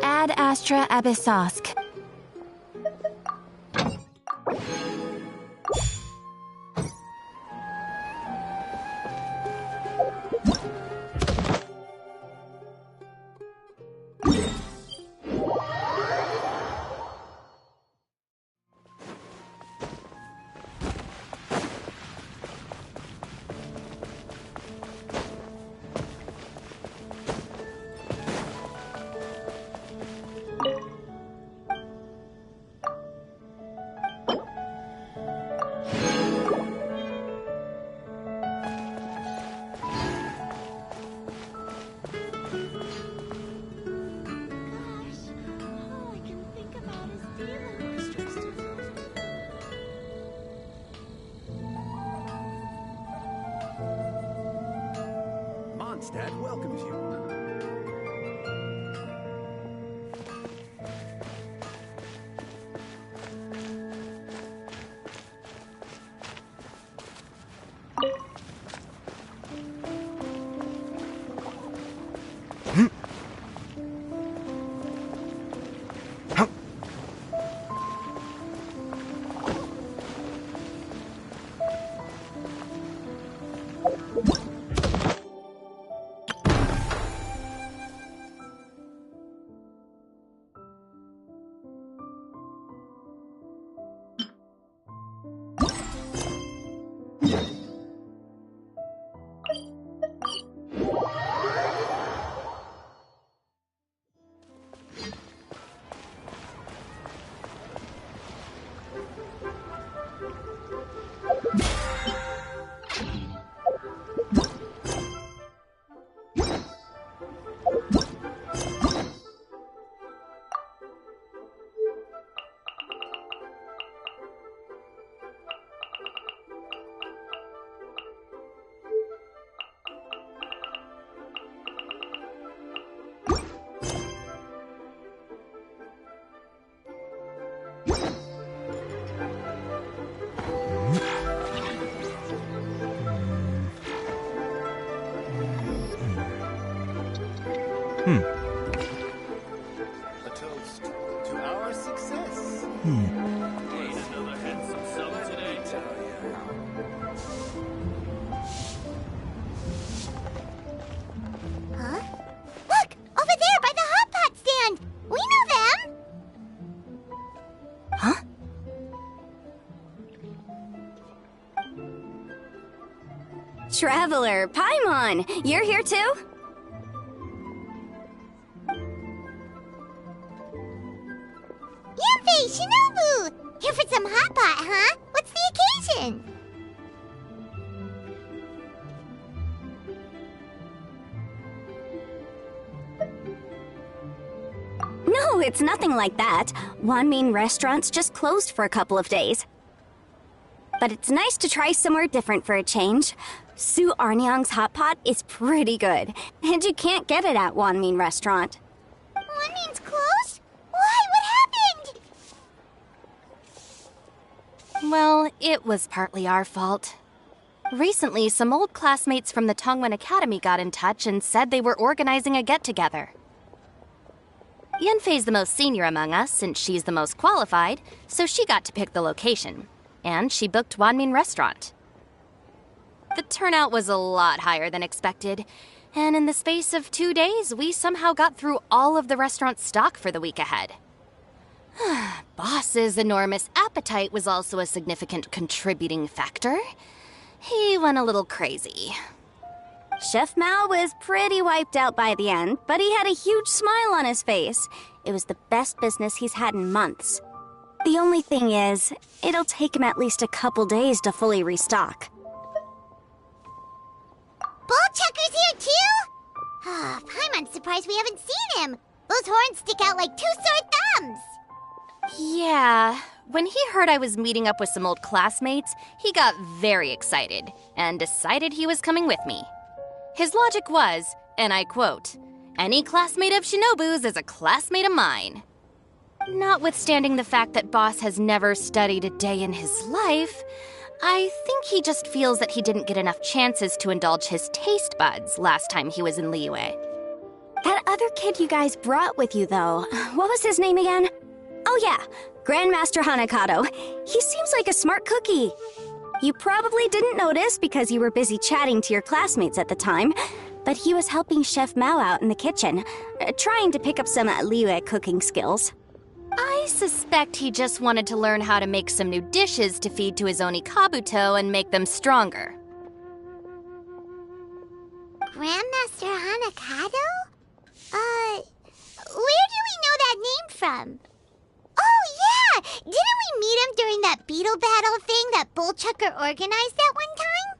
Ad Astra Abyssosk. Mondstadt welcomes you. A toast to our success. Ain't another handsome summer today. Huh? Look! Over there by the hot pot stand! We know them! Huh? Traveler, Paimon, you're here too? Yanfei, Shinobu! Here for some hot pot, huh? What's the occasion? No, it's nothing like that. Wanmin restaurant's just closed for a couple of days. But it's nice to try somewhere different for a change. Su Arnyang's hot pot is pretty good, and you can't get it at Wanmin restaurant. Wanmin's closed? Why? What happened? Well, it was partly our fault. Recently, some old classmates from the Tongwen Academy got in touch and said they were organizing a get-together. Yanfei's the most senior among us, since she's the most qualified, so she got to pick the location. And she booked Wanmin Restaurant. The turnout was a lot higher than expected, and in the space of 2 days, we somehow got through all of the restaurant's stock for the week ahead. Boss's enormous appetite was also a significant contributing factor. He went a little crazy. Chef Mao was pretty wiped out by the end, but he had a huge smile on his face. It was the best business he's had in months. The only thing is, it'll take him at least a couple days to fully restock. Bullchucker's here too? Paimon's surprised we haven't seen him. Those horns stick out like two sore thumbs. Yeah, when he heard I was meeting up with some old classmates, he got very excited and decided he was coming with me. His logic was, and I quote, "Any classmate of Shinobu's is a classmate of mine." Notwithstanding the fact that Boss has never studied a day in his life, I think he just feels that he didn't get enough chances to indulge his taste buds last time he was in Liyue. That other kid you guys brought with you, though, what was his name again? Oh yeah, Grandmaster Hanakato. He seems like a smart cookie. You probably didn't notice because you were busy chatting to your classmates at the time, but he was helping Chef Mao out in the kitchen, trying to pick up some Liyue cooking skills. I suspect he just wanted to learn how to make some new dishes to feed to his Onikabuto and make them stronger. Grandmaster Hanakato? Where do we know that name from? Oh, yeah! Didn't we meet him during that beetle battle thing that Bullchucker organized that one time?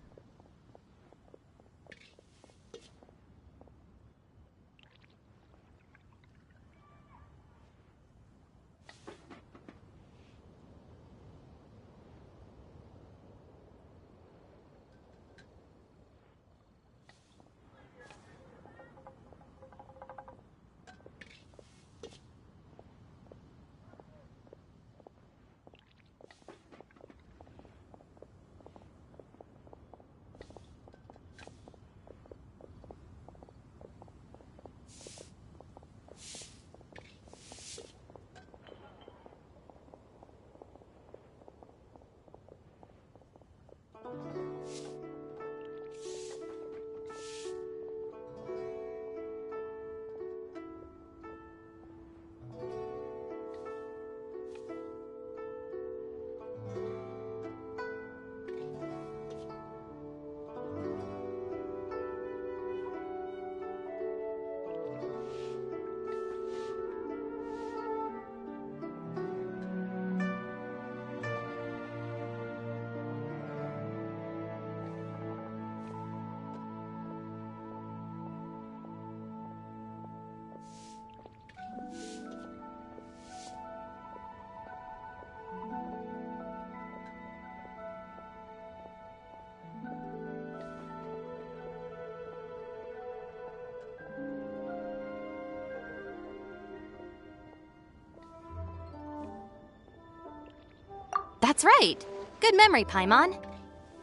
That's right. Good memory, Paimon.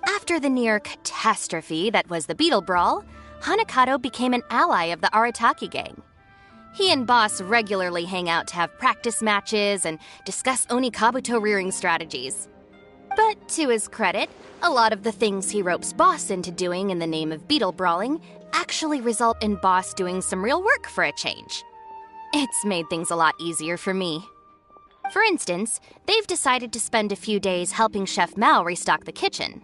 After the near catastrophe that was the Beetle Brawl, Hanakato became an ally of the Arataki gang. He and Boss regularly hang out to have practice matches and discuss Onikabuto rearing strategies. But to his credit, a lot of the things he ropes Boss into doing in the name of beetle brawling actually result in Boss doing some real work for a change. It's made things a lot easier for me. For instance, they've decided to spend a few days helping Chef Mao restock the kitchen.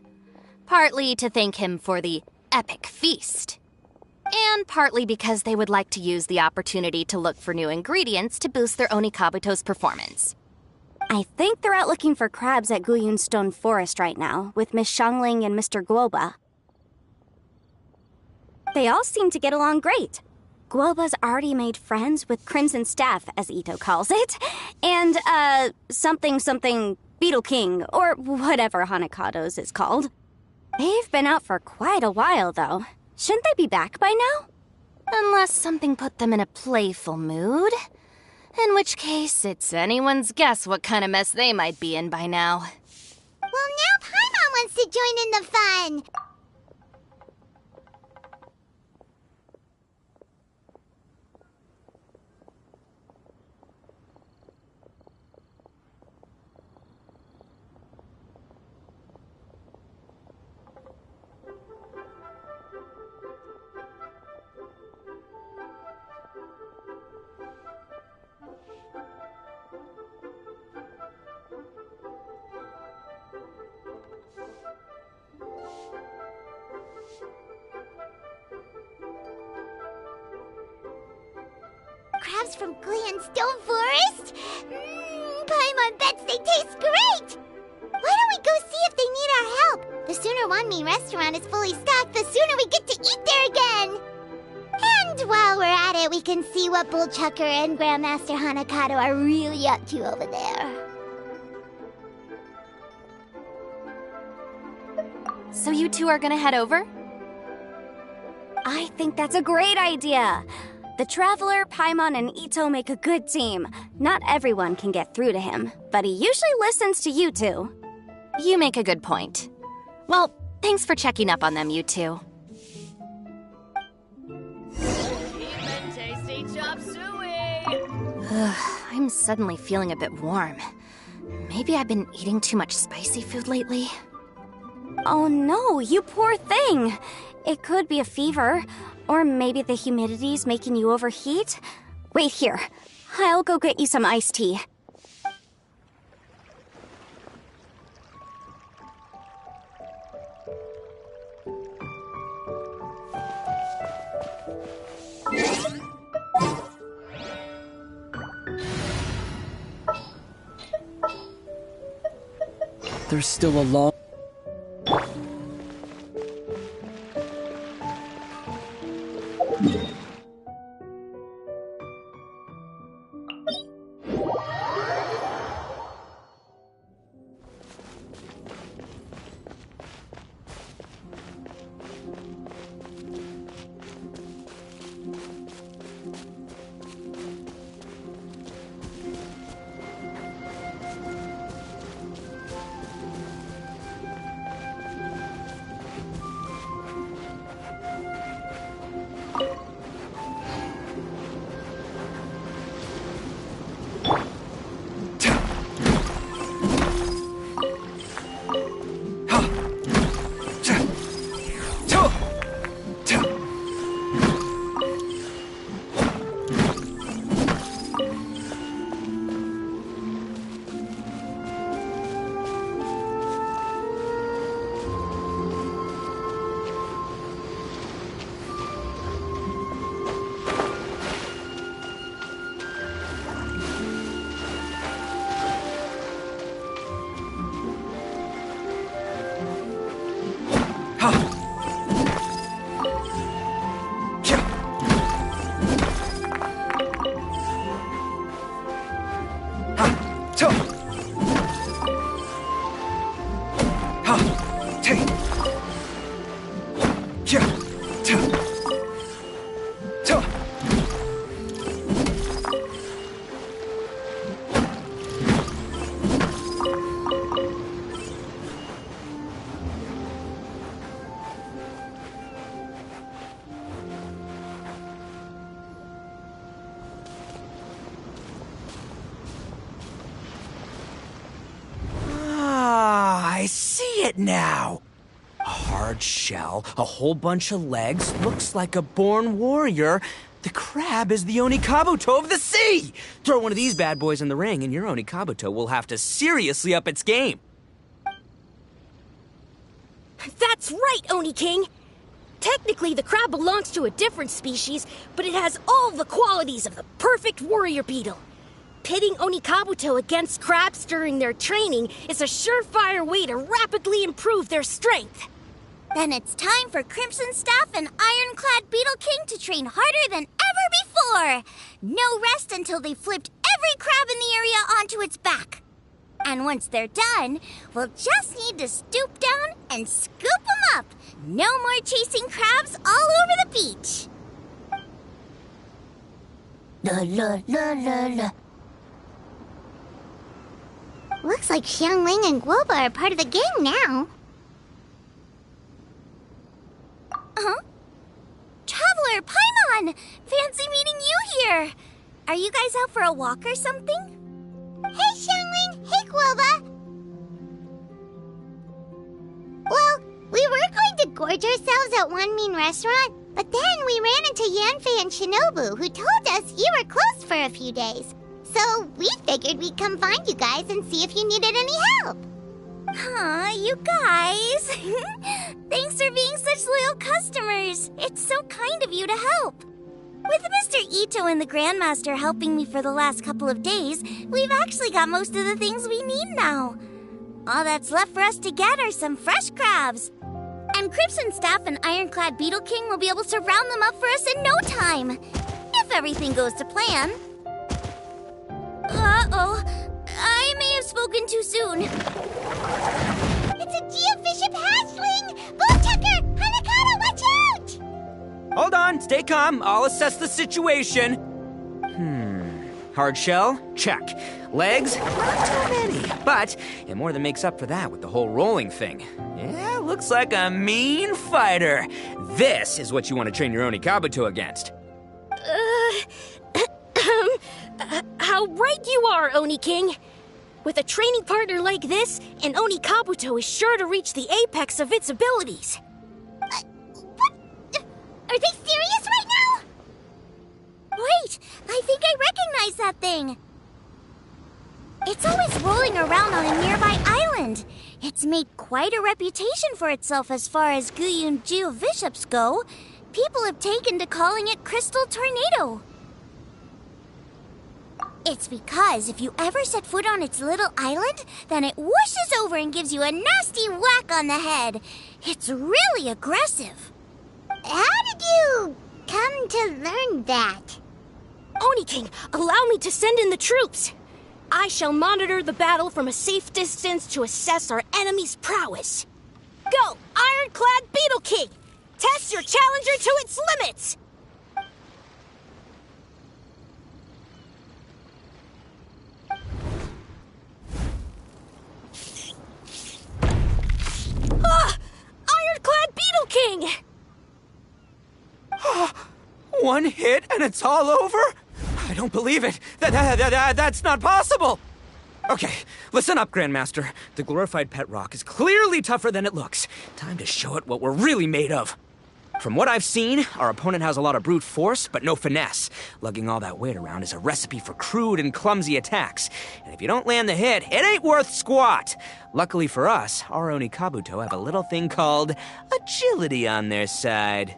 Partly to thank him for the epic feast. And partly because they would like to use the opportunity to look for new ingredients to boost their Onikabuto's performance. I think they're out looking for crabs at Guyun Stone Forest right now, with Miss Shangling and Mr. Guoba. They all seem to get along great. Guoba's already made friends with Crimson Staff, as Itto calls it, and, something Beetle King, or whatever Hanakato's is called. They've been out for quite a while, though. Shouldn't they be back by now? Unless something put them in a playful mood. In which case, it's anyone's guess what kind of mess they might be in by now. Well, now Paimon wants to join in the fun! Crabs from Guyun Stone Forest? Paimon bets they taste great! Why don't we go see if they need our help? The sooner Wanmi restaurant is fully stocked, the sooner we get to eat there again! And while we're at it, we can see what Bullchucker and Grandmaster Hanakato are really up to over there. So you two are gonna head over? I think that's a great idea. The Traveler, Paimon, and Itto make a good team. Not everyone can get through to him, but he usually listens to you two. You make a good point. Well, thanks for checking up on them, you two. Keep them tasty chop suey! I'm suddenly feeling a bit warm. Maybe I've been eating too much spicy food lately. Oh no, you poor thing! It could be a fever, or maybe the humidity's making you overheat. Wait here, I'll go get you some iced tea. There's still a long... I see it now. A hard shell, a whole bunch of legs, looks like a born warrior. The crab is the Onikabuto of the sea! Throw one of these bad boys in the ring and your Onikabuto will have to seriously up its game. That's right, Oni King! Technically, the crab belongs to a different species, but it has all the qualities of the perfect warrior beetle. Pitting Onikabuto against crabs during their training is a surefire way to rapidly improve their strength. Then it's time for Crimson Staff and Ironclad Beetle King to train harder than ever before. No rest until they've flipped every crab in the area onto its back. And once they're done, we'll just need to stoop down and scoop them up. No more chasing crabs all over the beach. La la la la la. Looks like Xiangling and Guoba are part of the gang now. Huh? Traveler, Paimon! Fancy meeting you here! Are you guys out for a walk or something? Hey, Xiangling! Hey, Guoba! Well, we were going to gorge ourselves at One Mean Restaurant, but then we ran into Yanfei and Shinobu, who told us you were closed for a few days. So we figured we'd come find you guys and see if you needed any help. Aw, you guys. Thanks for being such loyal customers. It's so kind of you to help. With Mr. Itto and the Grandmaster helping me for the last couple of days, we've actually got most of the things we need now. All that's left for us to get are some fresh crabs. And Crimson Staff and Ironclad Beetle King will be able to round them up for us in no time. If everything goes to plan. Uh-oh. I may have spoken too soon. It's a geofiship hatchling! Bootchucker! Hanakata, watch out! Hold on, stay calm. I'll assess the situation. Hard shell? Check. Legs? Not too many. But it more than makes up for that with the whole rolling thing. Yeah, looks like a mean fighter. This is what you want to train your Onikabuto against. How right you are, Oni King! With a training partner like this, an Oni Kabuto is sure to reach the apex of its abilities. What? Are they serious right now? Wait, I think I recognize that thing. It's always rolling around on a nearby island. It's made quite a reputation for itself as far as Guyun Geoviships go. People have taken to calling it Crystal Tornado. It's because if you ever set foot on its little island, then it whooshes over and gives you a nasty whack on the head. It's really aggressive. How did you come to learn that? Oni King, allow me to send in the troops. I shall monitor the battle from a safe distance to assess our enemy's prowess. Go, Ironclad Beetle King! Test your challenger to its limits! Ah! Ironclad Beetle King! One hit and it's all over? I don't believe it. That's not possible. Okay, listen up, Grandmaster. The glorified pet rock is clearly tougher than it looks. Time to show it what we're really made of. From what I've seen, our opponent has a lot of brute force, but no finesse. Lugging all that weight around is a recipe for crude and clumsy attacks. And if you don't land the hit, it ain't worth squat. Luckily for us, our Oni Kabuto have a little thing called agility on their side.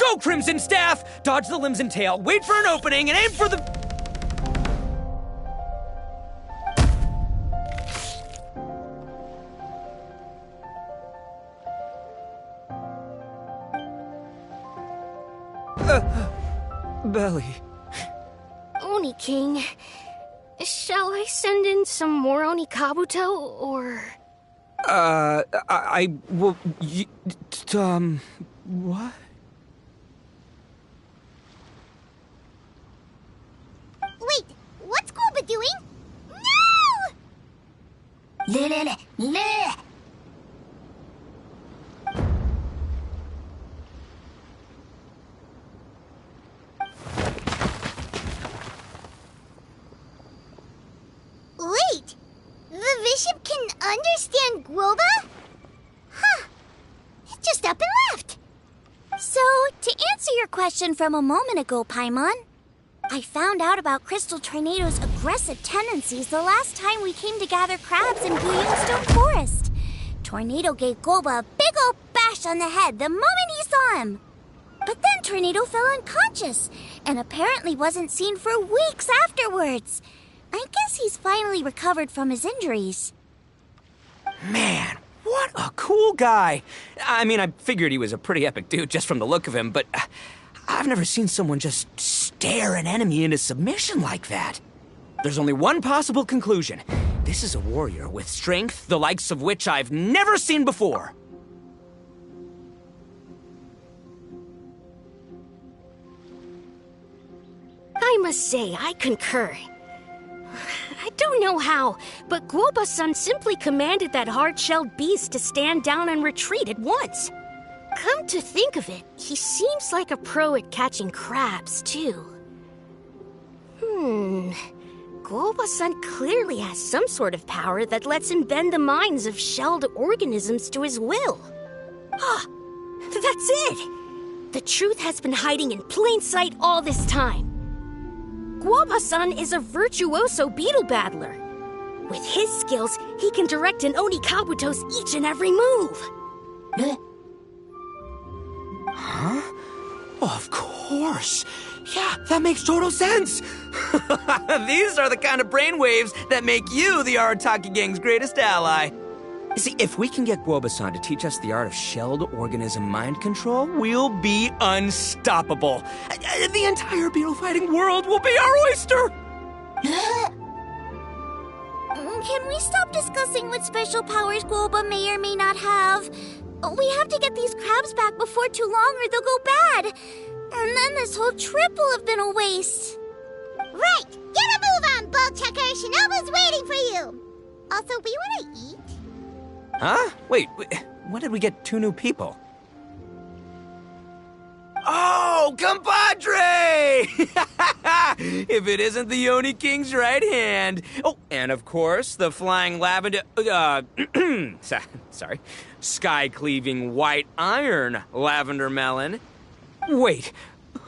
Go, Crimson Staff! Dodge the limbs and tail, wait for an opening, and aim for the... belly. Oni King, shall I send in some more Oni Kabuto, or... I will... what? Wait, what's Goba doing? No! Wait, the bishop can understand Guoba? Huh, it just up and left. So, to answer your question from a moment ago, Paimon, I found out about Crystal Tornado's aggressive tendencies the last time we came to gather crabs in Guyunstone Forest. Tornado gave Goba a big ol' bash on the head the moment he saw him. But then Tornado fell unconscious, and apparently wasn't seen for weeks afterwards. I guess he's finally recovered from his injuries. Man, what a cool guy. I mean, I figured he was a pretty epic dude just from the look of him, but I've never seen someone just stare an enemy into submission like that. There's only one possible conclusion. This is a warrior with strength, the likes of which I've never seen before. I must say, I concur. I don't know how, but Guoba-san simply commanded that hard-shelled beast to stand down and retreat at once. Come to think of it, he seems like a pro at catching crabs, too. Guoba-san clearly has some sort of power that lets him bend the minds of shelled organisms to his will. Ah, that's it! The truth has been hiding in plain sight all this time. Guoba-san is a virtuoso beetle battler. With his skills, he can direct an Oni Kabuto's each and every move. Huh? Of course. Yeah, that makes total sense. These are the kind of brainwaves that make you the Arataki gang's greatest ally. You see, if we can get Guoba-san to teach us the art of shelled organism mind control, we'll be unstoppable. The entire beetle fighting world will be our oyster. Can we stop discussing what special powers Guoba may or may not have? We have to get these crabs back before too long or they'll go bad. And then this whole trip will have been a waste. Right! Get a move on, Bullchucker! Shinobu's waiting for you! Also, we want to eat? Huh? Wait, when did we get 2 new people? Oh, compadre! If it isn't the Oni King's right hand. Oh, and of course, the flying lavender... sorry. Sky-cleaving white iron lavender melon. Wait.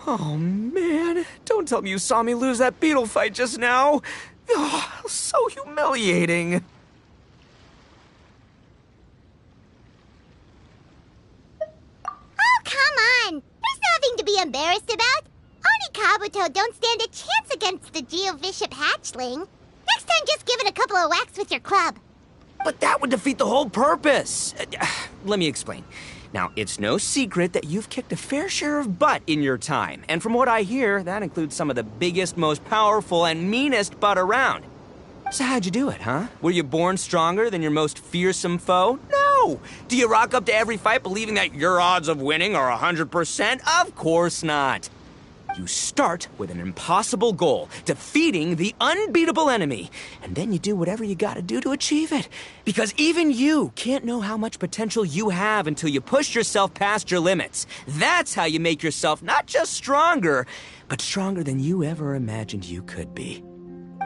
Oh, man. Don't tell me you saw me lose that beetle fight just now. Oh, so humiliating. Oh, come on! There's nothing to be embarrassed about. Oni Kabuto don't stand a chance against the Geovishap hatchling. Next time, just give it a couple of whacks with your club. But that would defeat the whole purpose. Let me explain. Now, it's no secret that you've kicked a fair share of butt in your time. And from what I hear, that includes some of the biggest, most powerful, and meanest butt around. So how'd you do it, huh? Were you born stronger than your most fearsome foe? No! Do you rock up to every fight believing that your odds of winning are 100%? Of course not. You start with an impossible goal, defeating the unbeatable enemy. And then you do whatever you gotta do to achieve it. Because even you can't know how much potential you have until you push yourself past your limits. That's how you make yourself not just stronger, but stronger than you ever imagined you could be.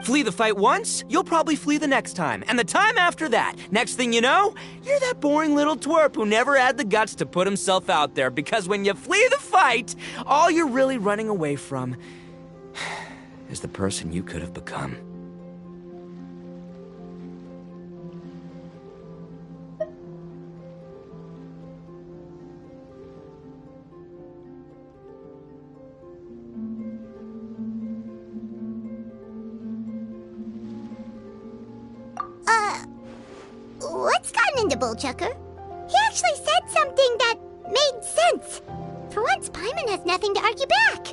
Flee the fight once, you'll probably flee the next time. And the time after that, next thing you know, you're that boring little twerp who never had the guts to put himself out there. Because when you flee the fight, all you're really running away from is the person you could have become. What's gotten into Bullchucker? He actually said something that made sense. For once, Paimon has nothing to argue back.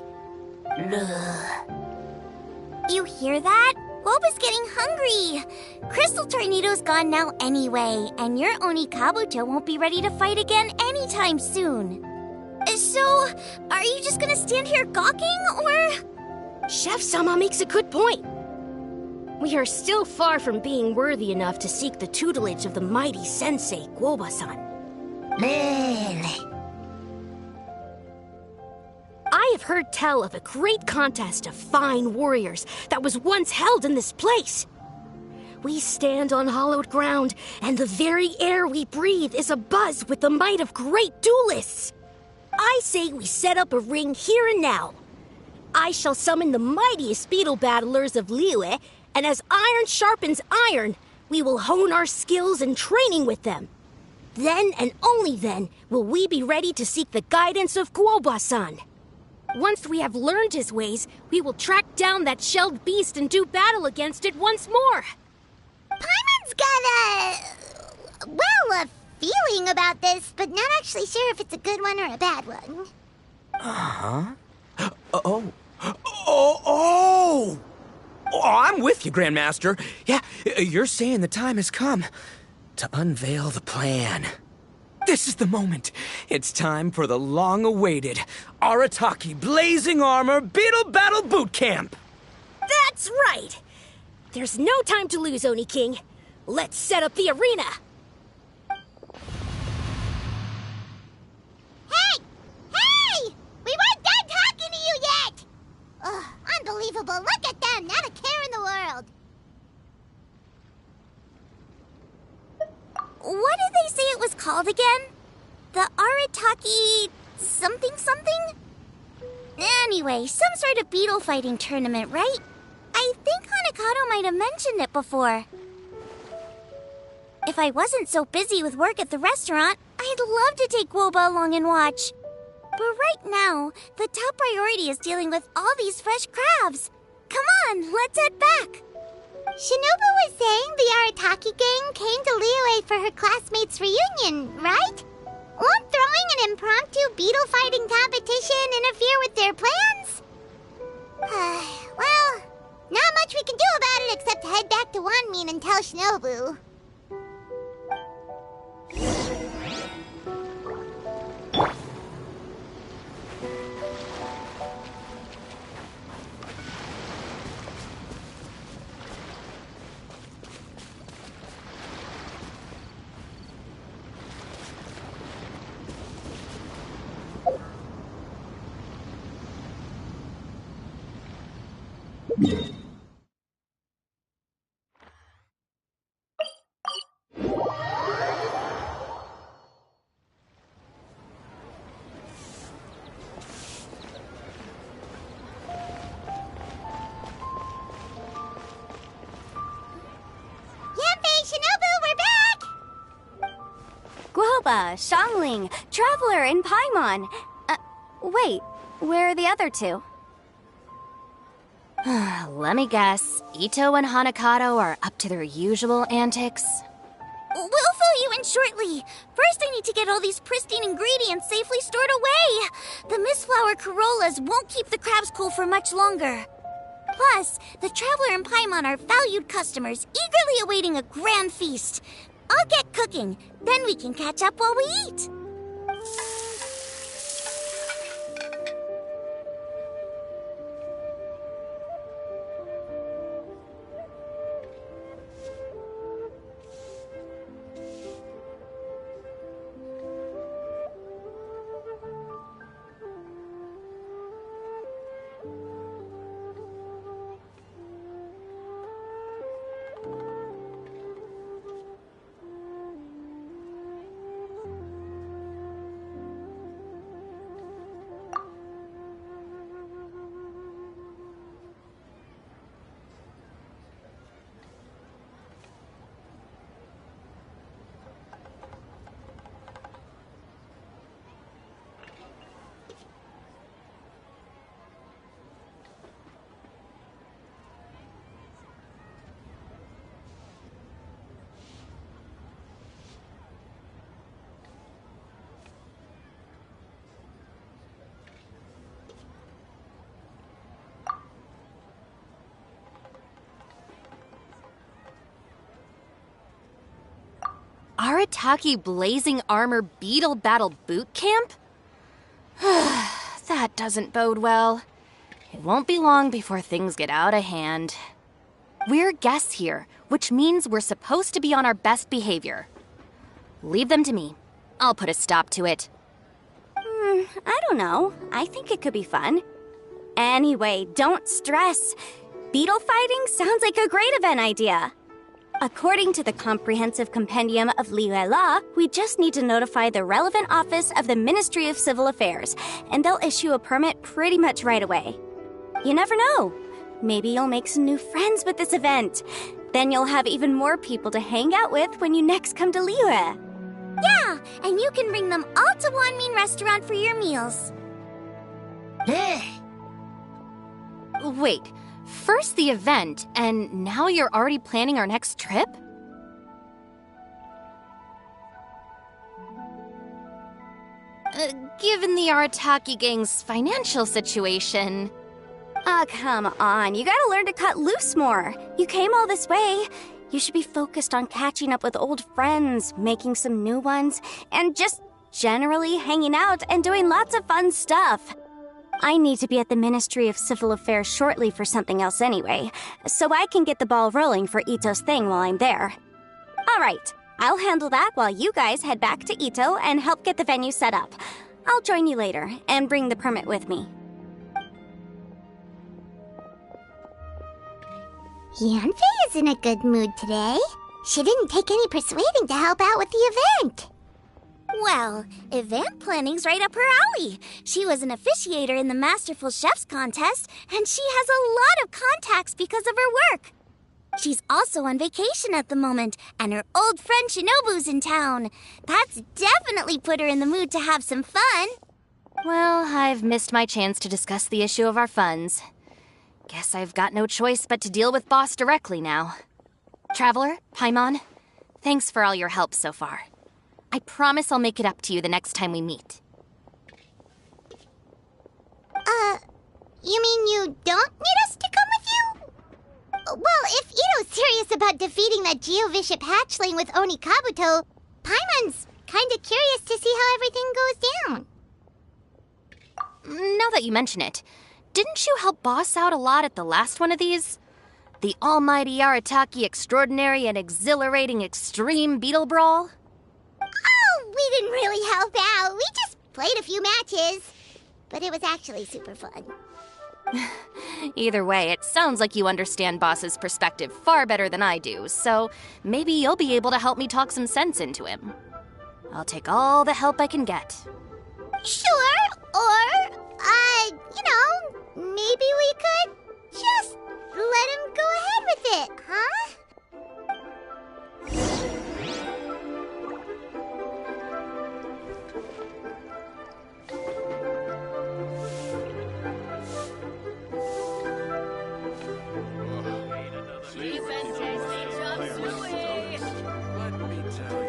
You hear that? Guoba's getting hungry. Crystal Tornado's gone now anyway, and your Oni Kabuto won't be ready to fight again anytime soon. So, are you just gonna stand here gawking, or...? Chef-sama makes a good point. We are still far from being worthy enough to seek the tutelage of the mighty sensei, Guoba-san. I have heard tell of a great contest of fine warriors that was once held in this place. We stand on hallowed ground, and the very air we breathe is abuzz with the might of great duelists. I say we set up a ring here and now. I shall summon the mightiest beetle battlers of Liyue, and as iron sharpens iron, we will hone our skills and training with them. Then and only then will we be ready to seek the guidance of Guoba-san. Once we have learned his ways, we will track down that shelled beast and do battle against it once more. Paimon's got a feeling about this, but not actually sure if it's a good one or a bad one. Uh-huh. Oh, I'm with you, Grandmaster. Yeah, you're saying the time has come to unveil the plan. This is the moment. It's time for the long-awaited Arataki Blazing Armor Beetle Battle Bootcamp. That's right! There's no time to lose, Oni King. Let's set up the arena. Hey! We weren't done talking to you yet! Ugh, unbelievable. Look at them. Not a care in the world. What did they say it was called again? The Arataki something? Anyway, some sort of beetle fighting tournament, right? I think Hanakato might have mentioned it before. If I wasn't so busy with work at the restaurant, I'd love to take Guoba along and watch. But right now, the top priority is dealing with all these fresh crabs. Come on, let's head back. Shinobu was saying the Arataki gang came to Liyue for her classmates' reunion, right? Won't throwing an impromptu beetle fighting competition interfere with their plans? Well, not much we can do about it except head back to Wanmin and tell Shinobu. Guoba, Xiangling, Traveler, and Paimon. Wait, where are the other two? Let me guess. Itto and Hanakato are up to their usual antics? We'll fill you in shortly. First, I need to get all these pristine ingredients safely stored away. The mistflower corollas won't keep the crabs cool for much longer. Plus, the Traveler and Paimon are valued customers, eagerly awaiting a grand feast. I'll get cooking, then we can catch up while we eat. Arataki Blazing Armor Beetle Battle Boot Camp? That doesn't bode well. It won't be long before things get out of hand. We're guests here, which means we're supposed to be on our best behavior. Leave them to me. I'll put a stop to it. I don't know. I think it could be fun. Anyway, don't stress. Beetle fighting sounds like a great event idea. According to the Comprehensive Compendium of Liyue Law, we just need to notify the relevant office of the Ministry of Civil Affairs, and they'll issue a permit pretty much right away. You never know. Maybe you'll make some new friends with this event. Then you'll have even more people to hang out with when you next come to Liyue. Yeah, and you can bring them all to Wanmin Restaurant for your meals. Wait, first the event, and now you're already planning our next trip? Given the Arataki gang's financial situation... Ah, come on. You gotta learn to cut loose more. You came all this way. You should be focused on catching up with old friends, making some new ones, and just generally hanging out and doing lots of fun stuff. I need to be at the Ministry of Civil Affairs shortly for something else anyway, so I can get the ball rolling for Itto's thing while I'm there. All right, I'll handle that while you guys head back to Itto and help get the venue set up. I'll join you later and bring the permit with me. Yanfei is in a good mood today. She didn't take any persuading to help out with the event. Well, event planning's right up her alley. She was an officiator in the Masterful Chefs contest, and she has a lot of contacts because of her work. She's also on vacation at the moment, and her old friend Shinobu's in town. That's definitely put her in the mood to have some fun. Well, I've missed my chance to discuss the issue of our funds. Guess I've got no choice but to deal with Boss directly now. Traveler, Paimon, thanks for all your help so far. I promise I'll make it up to you the next time we meet. You mean you don't need us to come with you? Well, if Itto's serious about defeating that Geovishap hatchling with Oni Kabuto, Paimon's kinda curious to see how everything goes down. Now that you mention it, didn't you help Boss out a lot at the last one of these? The almighty Arataki extraordinary and exhilarating extreme beetle brawl? Oh, we didn't really help out. We just played a few matches. But it was actually super fun. Either way, it sounds like you understand Boss's perspective far better than I do, so maybe you'll be able to help me talk some sense into him. I'll take all the help I can get. Sure, or, maybe we could just let him go ahead with it, huh? Let me tell you.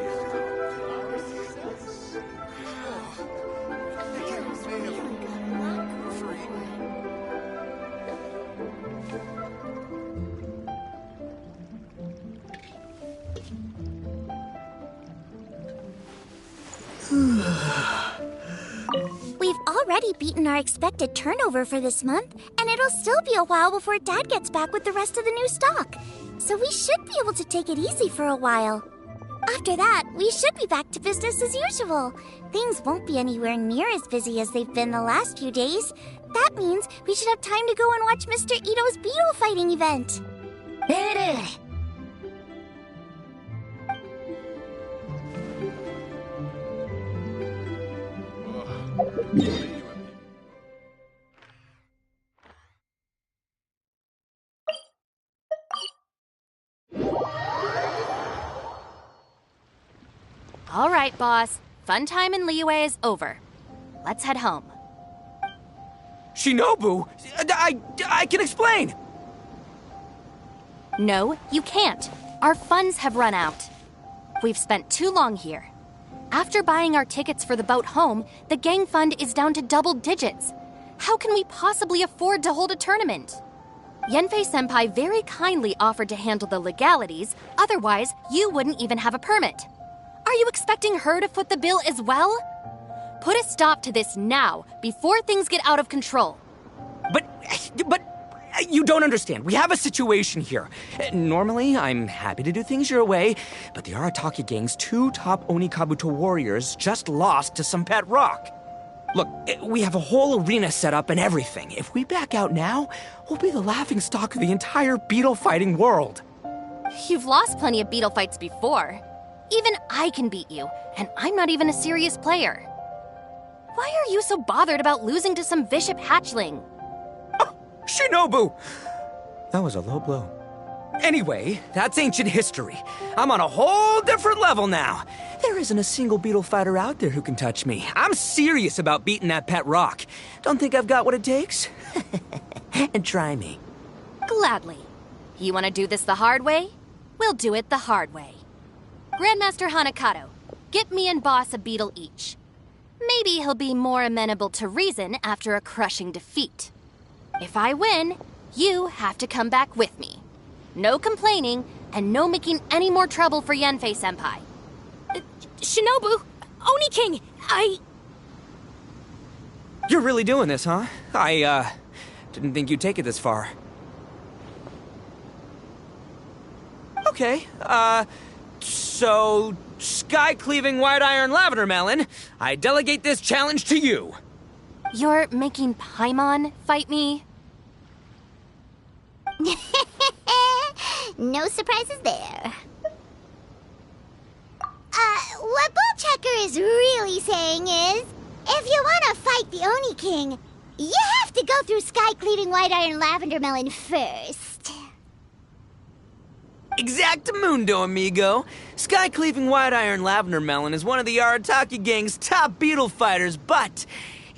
We've already beaten our expected turnover for this month, and it'll still be a while before Dad gets back with the rest of the new stock. So we should be able to take it easy for a while. After that, we should be back to business as usual. Things won't be anywhere near as busy as they've been the last few days. That means we should have time to go and watch Mr. Itto's beetle fighting event. All right, boss. Fun time in Liyue is over. Let's head home. Shinobu, I can explain. No, you can't. Our funds have run out. We've spent too long here. After buying our tickets for the boat home, the gang fund is down to double digits. How can we possibly afford to hold a tournament? Yenfei-senpai very kindly offered to handle the legalities, otherwise you wouldn't even have a permit. Are you expecting her to foot the bill as well? Put a stop to this now, before things get out of control. But you don't understand. We have a situation here. Normally, I'm happy to do things your way, but the Arataki gang's 2 top Oni Kabuto warriors just lost to some pet rock. Look, we have a whole arena set up and everything. If we back out now, we'll be the laughingstock of the entire beetle fighting world. You've lost plenty of beetle fights before. Even I can beat you, and I'm not even a serious player. Why are you so bothered about losing to some Vishap hatchling? Oh, Shinobu! That was a low blow. Anyway, that's ancient history. I'm on a whole different level now. There isn't a single beetle fighter out there who can touch me. I'm serious about beating that pet rock. Don't think I've got what it takes? And try me. Gladly. You want to do this the hard way? We'll do it the hard way. Grandmaster Hanakato, get me and Boss a beetle each. Maybe he'll be more amenable to reason after a crushing defeat. If I win, you have to come back with me. No complaining, and no making any more trouble for Yenfei-senpai. Shinobu! Oni King! You're really doing this, huh? I didn't think you'd take it this far. Okay, so, sky-cleaving white iron lavender melon, I delegate this challenge to you. You're making Paimon fight me? No surprises there. What Bullchecker is really saying is, if you want to fight the Oni King, you have to go through sky-cleaving white iron lavender melon first. Exactamundo, amigo. Sky-cleaving white iron lavender melon is one of the Arataki gang's top beetle fighters, but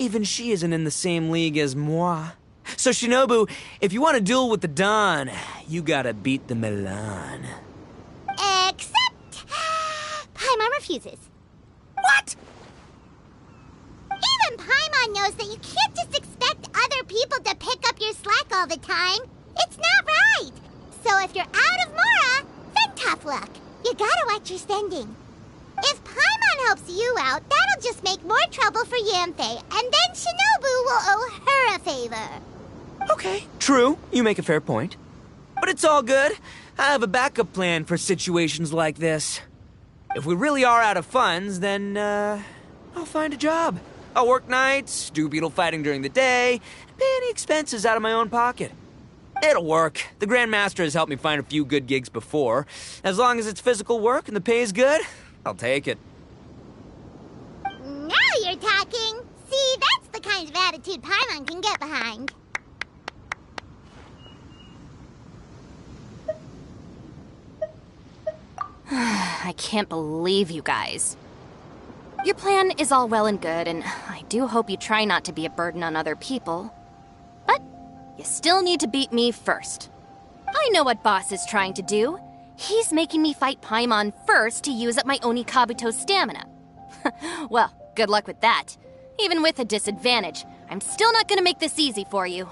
Even she isn't in the same league as moi. So Shinobu, if you want to duel with the Don, you gotta beat the Milan. Except... Paimon refuses. What? Even Paimon knows that you can't just expect other people to pick up your slack all the time. It's not right. So if you're out of Mora, then tough luck. You gotta watch your spending. If Paimon helps you out, that'll just make more trouble for Yanfei, and then Shinobu will owe her a favor. Okay, true. You make a fair point. But it's all good. I have a backup plan for situations like this. If we really are out of funds, then, I'll find a job. I'll work nights, do beetle fighting during the day, and pay any expenses out of my own pocket. It'll work. The Grandmaster has helped me find a few good gigs before. As long as it's physical work and the pay is good, I'll take it. Now you're talking. See, that's the kind of attitude Paimon can get behind. I can't believe you guys. Your plan is all well and good, and I do hope you try not to be a burden on other people. But you still need to beat me first. I know what Boss is trying to do. He's making me fight Paimon first to use up my Oni Kabuto stamina. Well, good luck with that. Even with a disadvantage, I'm still not gonna make this easy for you.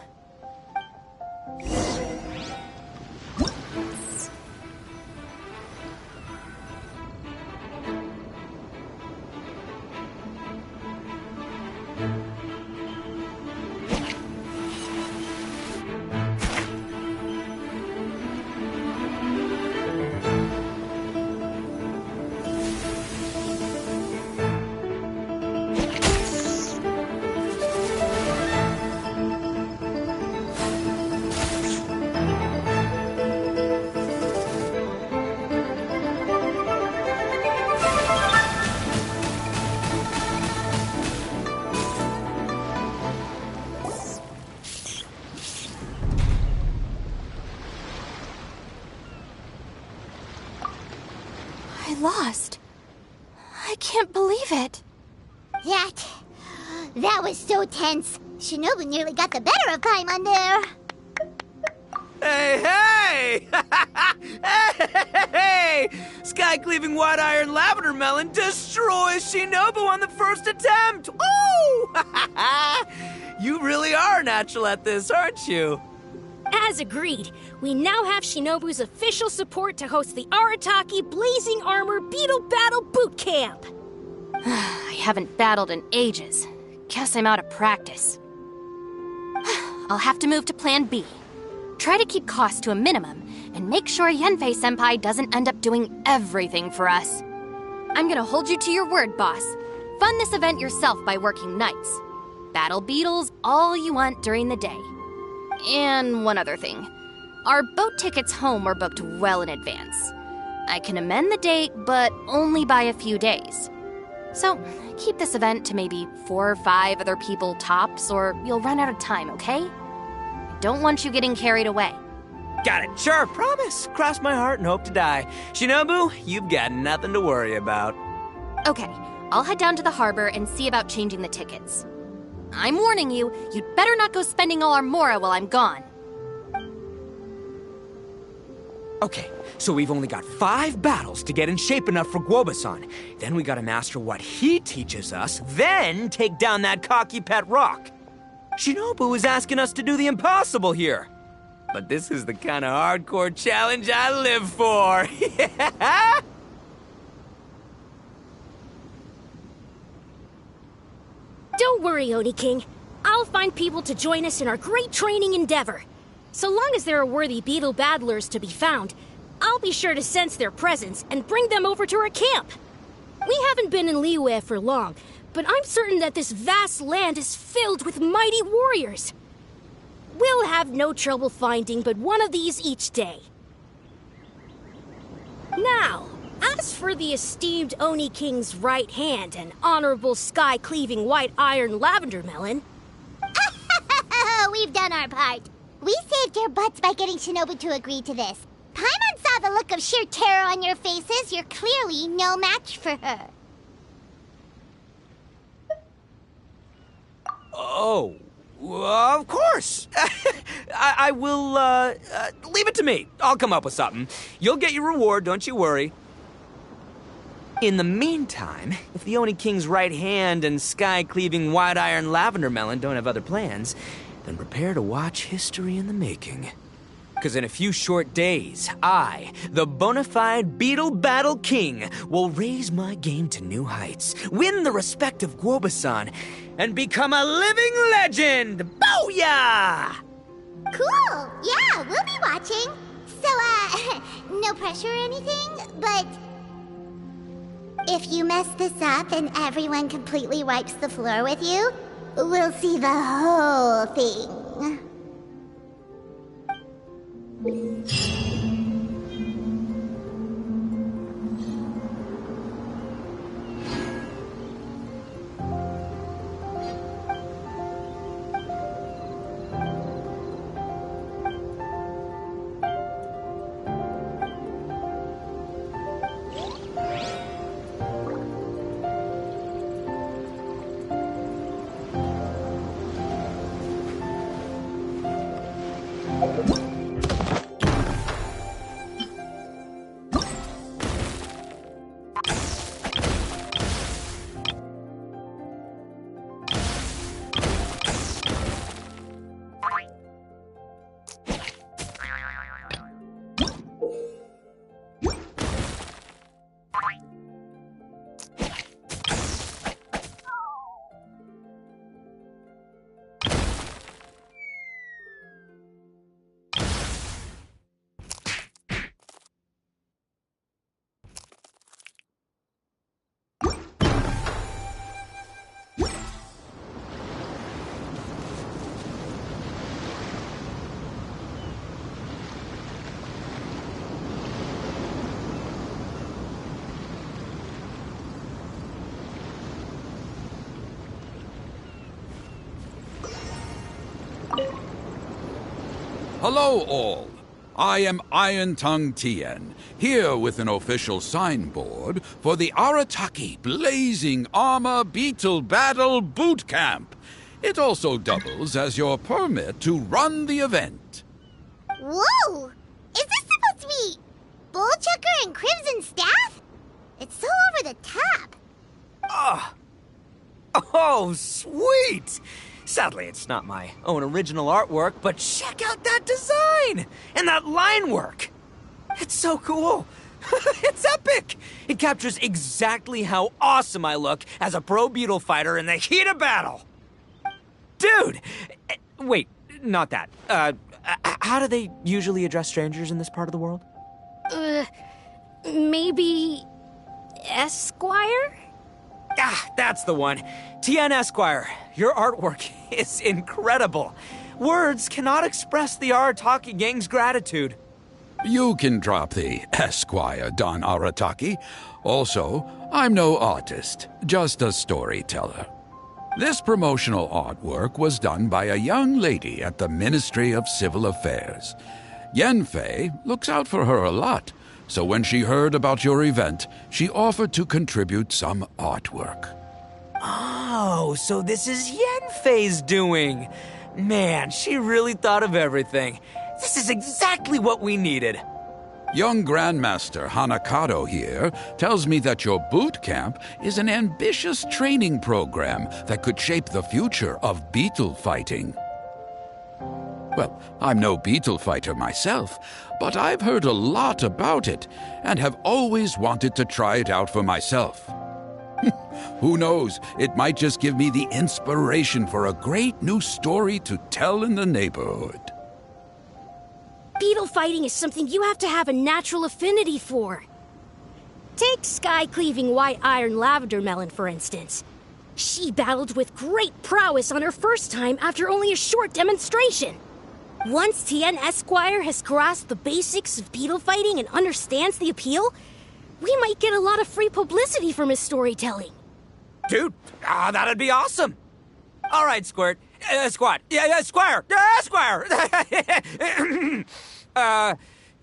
I lost. I can't believe it. That was so tense. Shinobu nearly got the better of Paimon there. Hey! Hey! Sky-cleaving white iron lavender melon destroys Shinobu on the first attempt! Woo! You really are natural at this, aren't you? As agreed, we now have Shinobu's official support to host the Arataki Blazing Armor Beetle Battle Bootcamp. I haven't battled in ages. Guess I'm out of practice. I'll have to move to Plan B. Try to keep costs to a minimum, and make sure Yanfei-senpai doesn't end up doing everything for us. I'm gonna hold you to your word, boss. Fund this event yourself by working nights. Battle beetles all you want during the day. And one other thing. Our boat tickets home were booked well in advance. I can amend the date, but only by a few days. So, keep this event to maybe 4 or 5 other people tops, or you'll run out of time, okay? I don't want you getting carried away. Got it, sure, promise. Cross my heart and hope to die. Shinobu, you've got nothing to worry about. Okay, I'll head down to the harbor and see about changing the tickets. I'm warning you, you'd better not go spending all our Mora while I'm gone. Okay, so we've only got 5 battles to get in shape enough for Guoba-san. Then we gotta master what he teaches us, then take down that cocky pet rock. Shinobu is asking us to do the impossible here. But this is the kind of hardcore challenge I live for. Yeah! Don't worry, Oni King. I'll find people to join us in our great training endeavor. So long as there are worthy beetle battlers to be found, I'll be sure to sense their presence and bring them over to our camp. We haven't been in Liyue for long, but I'm certain that this vast land is filled with mighty warriors. We'll have no trouble finding but one of these each day. Now, as for the esteemed Oni King's right hand and honorable sky-cleaving white iron lavender melon... We've done our part. We saved your butts by getting Shinobu to agree to this. Paimon saw the look of sheer terror on your faces. You're clearly no match for her. Oh, of course. I will, leave it to me. I'll come up with something. You'll get your reward, don't you worry. In the meantime, if the Oni King's right hand and sky-cleaving white iron lavender melon don't have other plans, then prepare to watch history in the making. Because in a few short days, I, the bona fide Beetle Battle King, will raise my game to new heights, win the respect of Guoba-san, and become a living legend! Booyah! Cool! Yeah, we'll be watching. So, no pressure or anything, but if you mess this up and everyone completely wipes the floor with you, we'll see the whole thing. Hello, all. I am Iron Tongue Tien, here with an official signboard for the Arataki Blazing Armor Beetle Battle Bootcamp. It also doubles as your permit to run the event. Whoa! Is this supposed to be Bullchucker and Crimson Staff? It's so over the top. Oh, sweet! Sadly, it's not my own original artwork, but check out that design! And that line work! It's so cool! It's epic! It captures exactly how awesome I look as a pro beetle fighter in the heat of battle! Dude! Wait, not that. How do they usually address strangers in this part of the world? Maybe Esquire? Ah, that's the one. Tien Esquire, your artwork is incredible. Words cannot express the Arataki gang's gratitude. You can drop the Esquire, Don Arataki. Also, I'm no artist, just a storyteller. This promotional artwork was done by a young lady at the Ministry of Civil Affairs. Yenfei looks out for her a lot, so when she heard about your event, she offered to contribute some artwork. Oh, so this is Yenfei's doing. Man, she really thought of everything. This is exactly what we needed. Young Grandmaster Hanakado here tells me that your boot camp is an ambitious training program that could shape the future of beetle fighting. Well, I'm no beetle fighter myself, but I've heard a lot about it and have always wanted to try it out for myself. Who knows, it might just give me the inspiration for a great new story to tell in the neighborhood. Beetle fighting is something you have to have a natural affinity for. Take sky-cleaving white iron lavender melon, for instance. She battled with great prowess on her first time after only a short demonstration. Once Tien Esquire has grasped the basics of beetle fighting and understands the appeal, we might get a lot of free publicity from his storytelling. Dude, that'd be awesome. All right, Squirt. Squad. Yeah, Squire. Squire.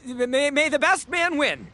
May the best man win.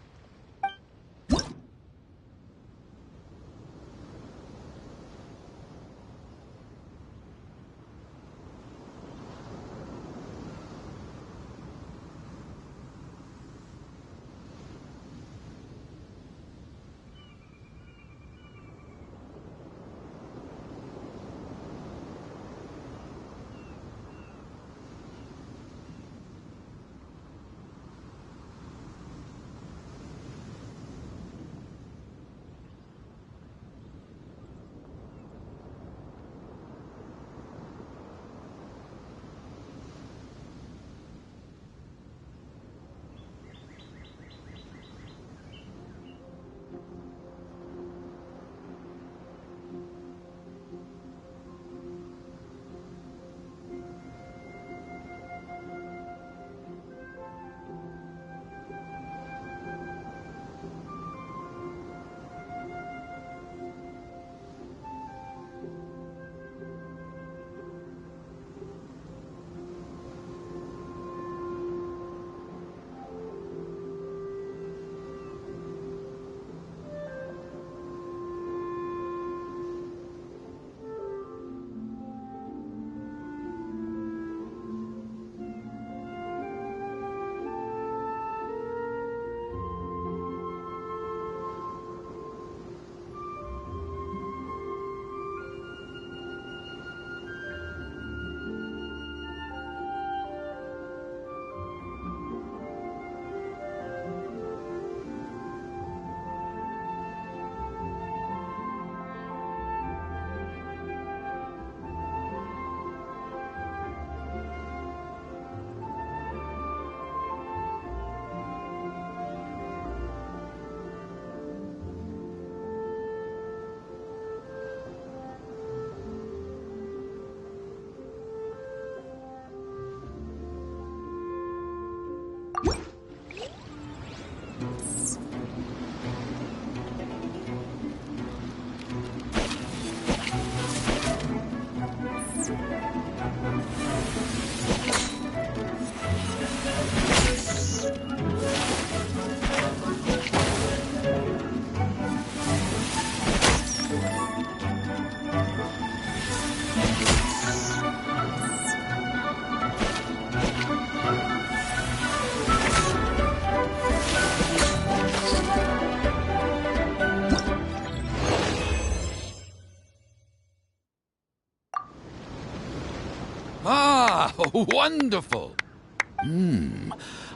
Wonderful!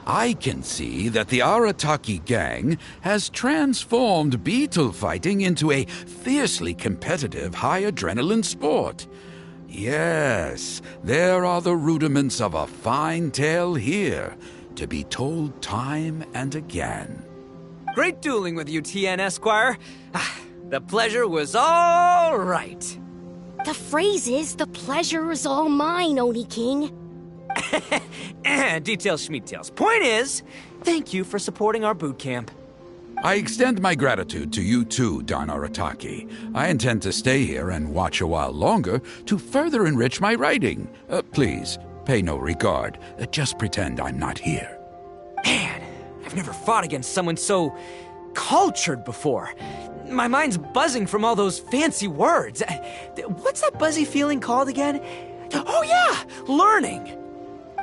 I can see that the Arataki gang has transformed beetle fighting into a fiercely competitive high-adrenaline sport. Yes, there are the rudiments of a fine tale here, to be told time and again. Great dueling with you, TN Esquire. The pleasure was all right. The phrase is, the pleasure is all mine, Oni King. Details schmeetails. Point is, thank you for supporting our boot camp. I extend my gratitude to you too, Don Arataki. I intend to stay here and watch a while longer to further enrich my writing. Please, pay no regard. Just pretend I'm not here. Man, I've never fought against someone so cultured before. My mind's buzzing from all those fancy words. What's that buzzy feeling called again? Oh yeah, learning.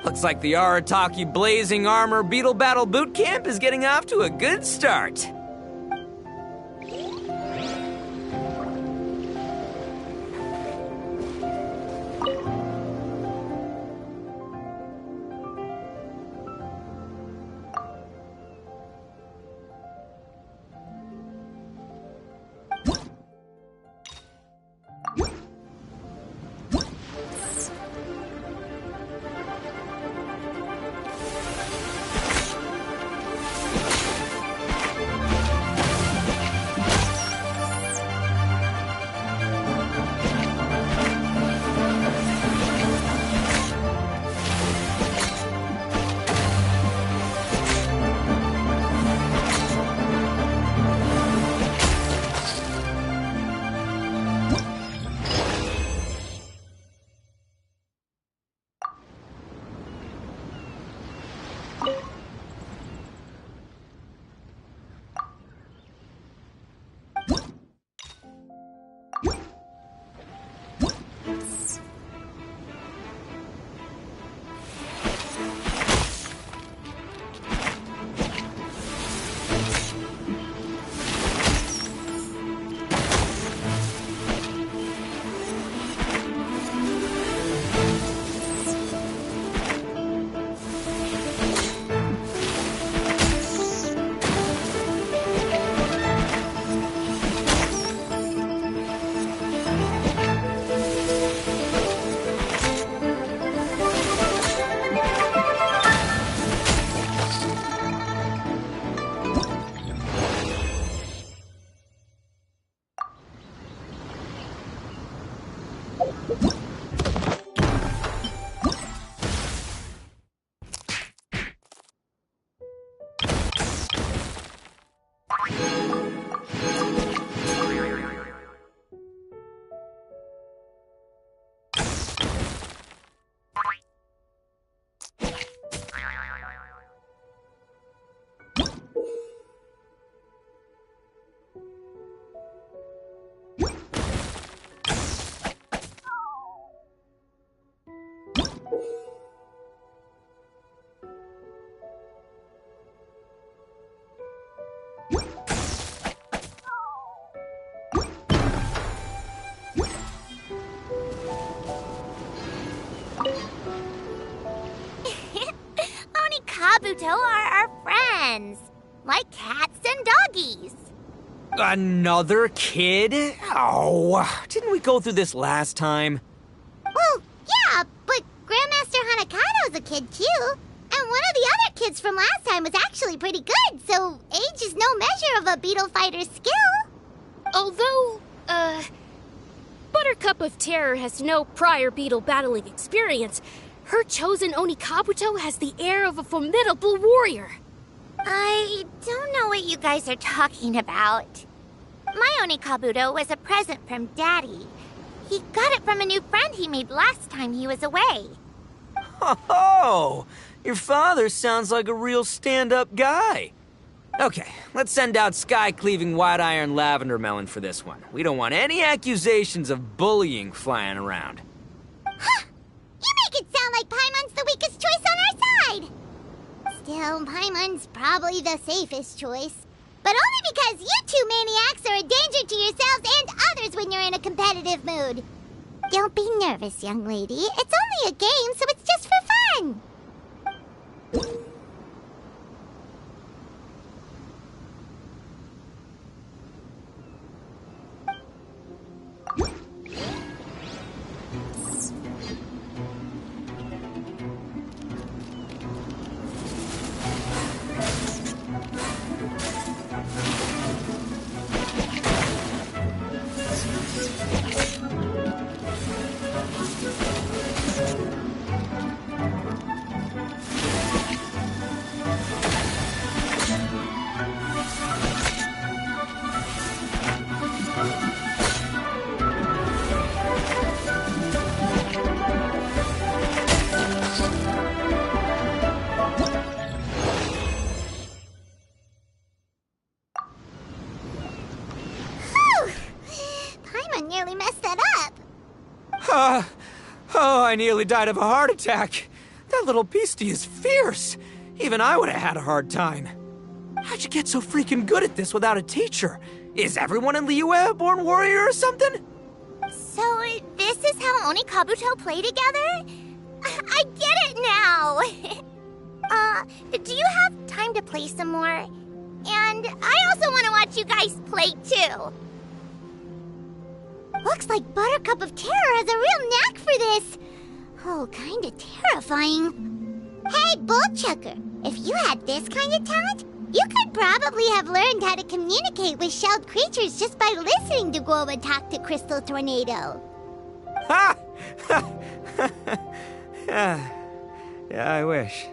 Looks like the Arataki Blazing Armor Beetle Battle Boot Camp is getting off to a good start. Kabuto are our friends, like cats and doggies. Another kid? Oh, didn't we go through this last time? Well, yeah, but Grandmaster Hanakado's a kid too. And one of the other kids from last time was actually pretty good, so age is no measure of a beetle fighter's skill. Although, Buttercup of Terror has no prior beetle battling experience, her chosen Oni Kabuto has the air of a formidable warrior. I don't know what you guys are talking about. My Oni Kabuto was a present from Daddy. He got it from a new friend he made last time he was away. Oh, your father sounds like a real stand-up guy. Okay, let's send out Sky-Cleaving White Iron Lavender Melon for this one. We don't want any accusations of bullying flying around. Huh! You make it sound like Paimon's the weakest choice on our side! Still, Paimon's probably the safest choice. But only because you two maniacs are a danger to yourselves and others when you're in a competitive mood. Don't be nervous, young lady. It's only a game, so it's just for fun. Nearly messed that up. Oh, I nearly died of a heart attack. That little beastie is fierce. Even I would have had a hard time. How'd you get so freaking good at this without a teacher? Is everyone in Liyue a born warrior or something? So, this is how Oni Kabuto play together? I get it now! Do you have time to play some more? And I also want to watch you guys play too. Looks like Buttercup of Terror has a real knack for this. Oh, kinda terrifying. Hey, Bullchucker, if you had this kind of talent, you could probably have learned how to communicate with shelled creatures just by listening to Guoba talk to Crystal Tornado. Ha! Yeah, I wish.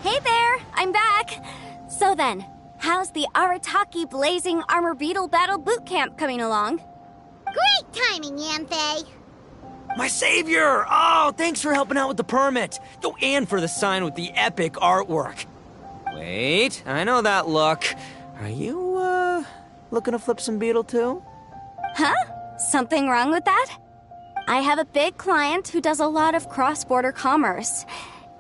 Hey there, I'm back. So then, how's the Arataki Blazing Armor Beetle Battle Bootcamp coming along? Great timing, Yamfei. My savior! Oh, thanks for helping out with the permit. Oh, and for the sign with the epic artwork. Wait, I know that look. Are you, looking to flip some beetle too? Huh? Something wrong with that? I have a big client who does a lot of cross-border commerce.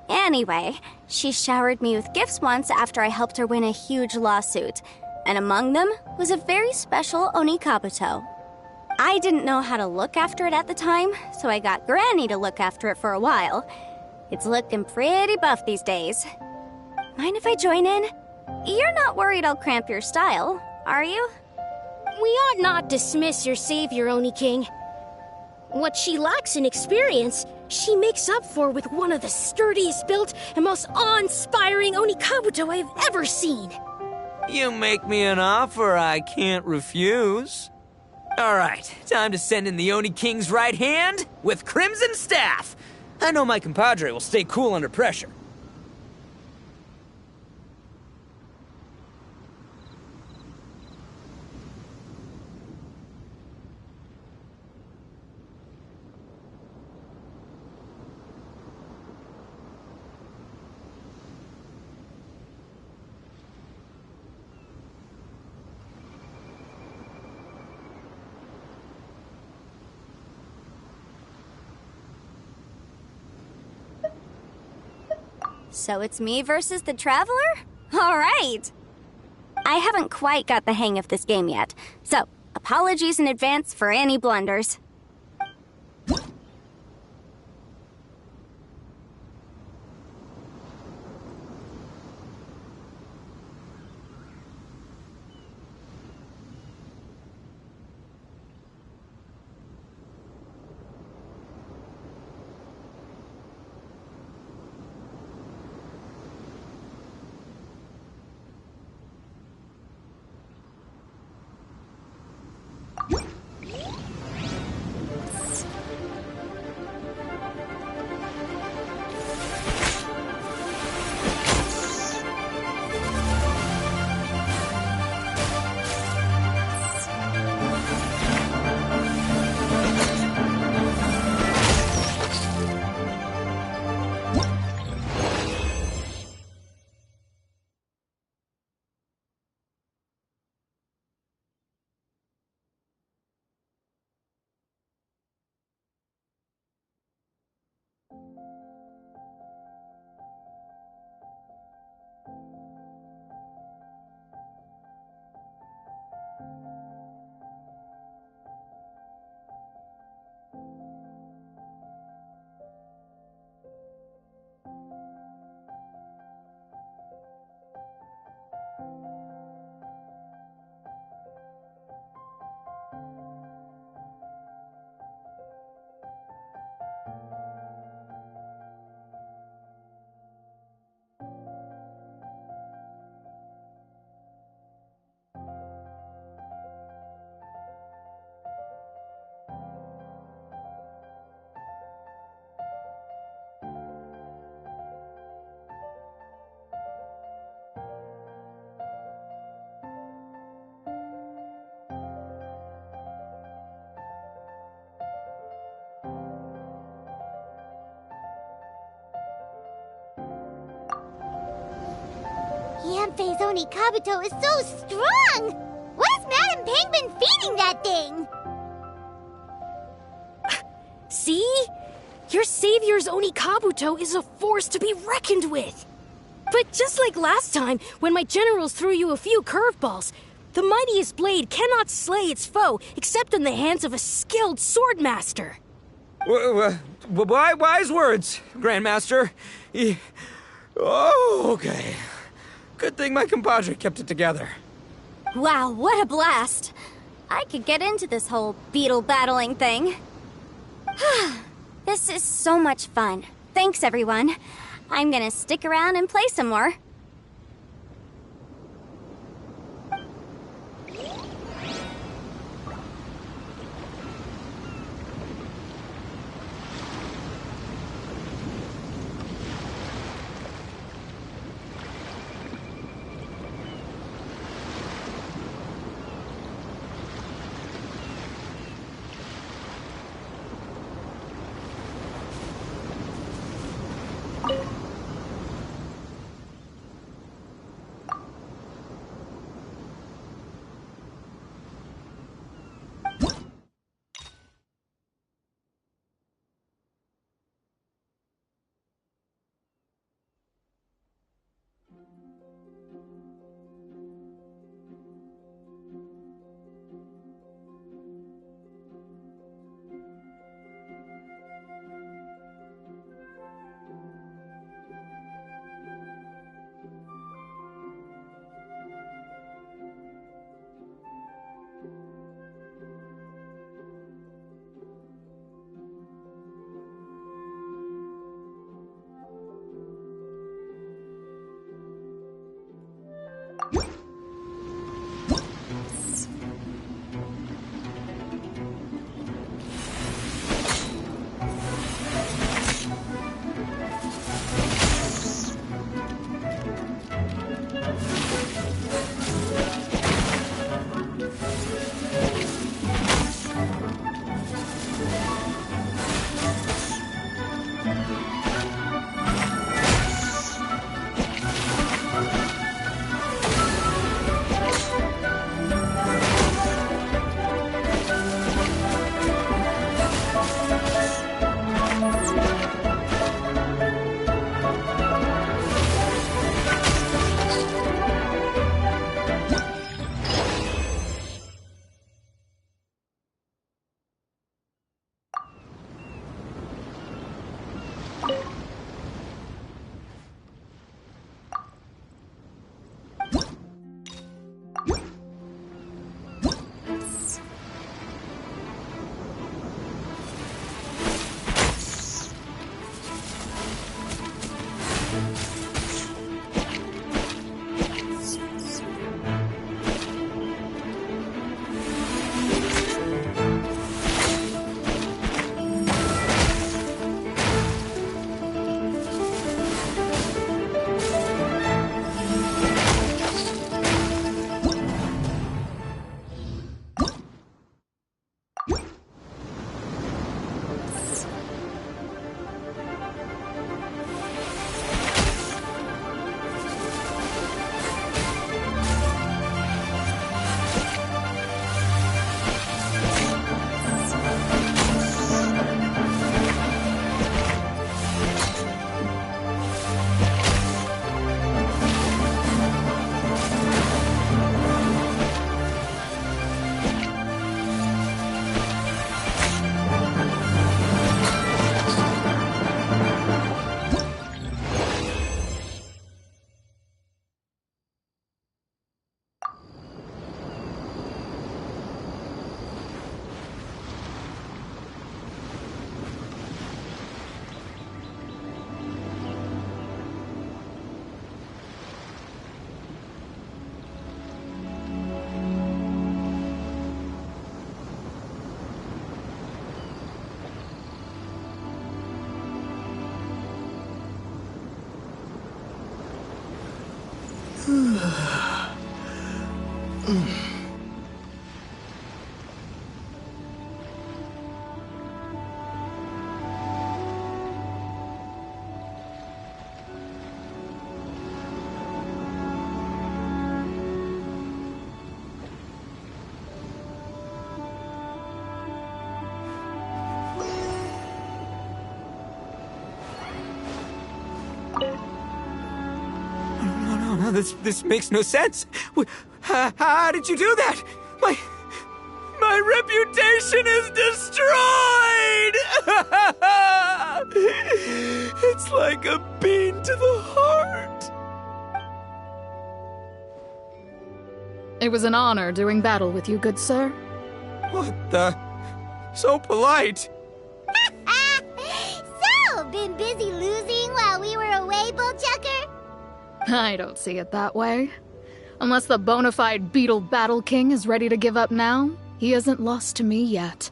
Anyway, she showered me with gifts once after I helped her win a huge lawsuit, and among them was a very special Onikabuto. I didn't know how to look after it at the time, so I got Granny to look after it for a while. It's looking pretty buff these days. Mind if I join in? You're not worried I'll cramp your style, are you? We ought not dismiss your savior, Oni King. What she lacks in experience, she makes up for with one of the sturdiest built and most awe-inspiring Onikabuto I've ever seen. You make me an offer I can't refuse. All right, time to send in the Oni King's right hand with Crimson Staff. I know my compadre will stay cool under pressure. So it's me versus the Traveler? All right! I haven't quite got the hang of this game yet, so apologies in advance for any blunders. Yanfei's Onikabuto is so strong! What has Madame Peng been feeding that thing? See? Your savior's Onikabuto is a force to be reckoned with. But just like last time, when my generals threw you a few curveballs, the mightiest blade cannot slay its foe except in the hands of a skilled swordmaster. Wise words, Grandmaster. Oh, okay. Good thing my compadre kept it together. Wow, what a blast! I could get into this whole beetle battling thing. This is so much fun. Thanks, everyone. I'm gonna stick around and play some more. No, this makes no sense. How did you do that? My reputation is destroyed! It's like a bean to the heart. It was an honor doing battle with you, good sir. What the? So polite. So, been busy losing while we were away, Bullchucker? I don't see it that way. Unless the bona fide beetle battle king is ready to give up now, he hasn't lost to me yet.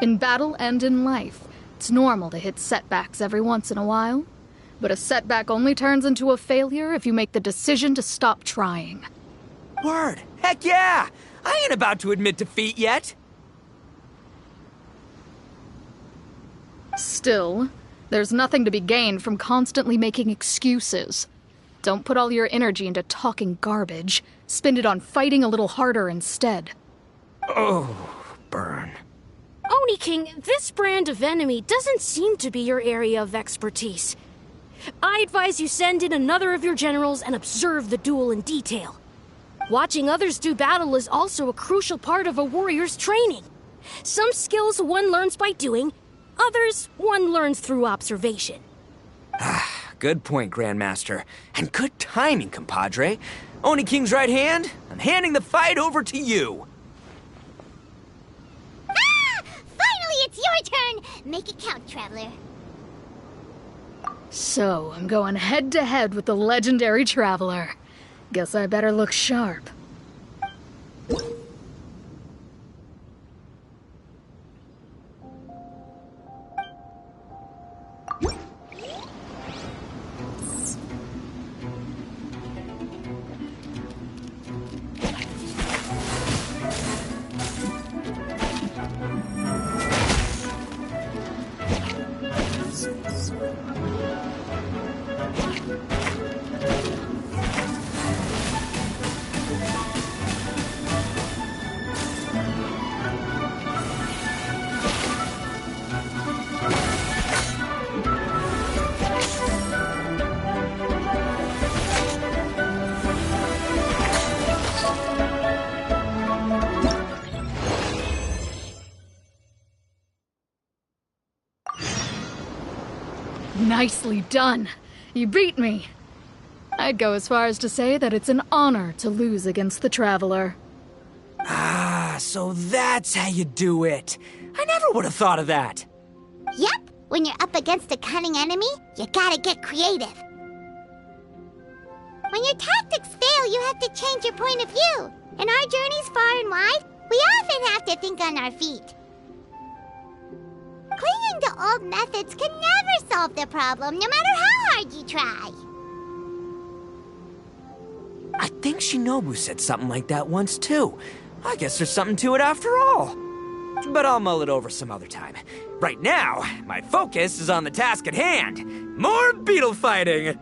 In battle and in life, it's normal to hit setbacks every once in a while. But a setback only turns into a failure if you make the decision to stop trying. Word. Heck yeah! I ain't about to admit defeat yet. Still, there's nothing to be gained from constantly making excuses. Don't put all your energy into talking garbage. Spend it on fighting a little harder instead. Oh, burn. Oni King, this brand of enemy doesn't seem to be your area of expertise. I advise you send in another of your generals and observe the duel in detail. Watching others do battle is also a crucial part of a warrior's training. Some skills one learns by doing, others one learns through observation. Good point, Grandmaster. And good timing, compadre. Oni King's right hand, I'm handing the fight over to you. Finally, it's your turn! Make it count, Traveler. So, I'm going head-to-head with the legendary Traveler. Guess I better look sharp. Nicely done. You beat me. I'd go as far as to say that it's an honor to lose against the Traveler. Ah, so that's how you do it. I never would have thought of that. Yep, when you're up against a cunning enemy, you gotta get creative. When your tactics fail, you have to change your point of view. In our journeys far and wide, we often have to think on our feet. Clinging to old methods can never solve the problem, no matter how hard you try. I think Shinobu said something like that once, too. I guess there's something to it after all. But I'll mull it over some other time. Right now, my focus is on the task at hand. More beetle fighting!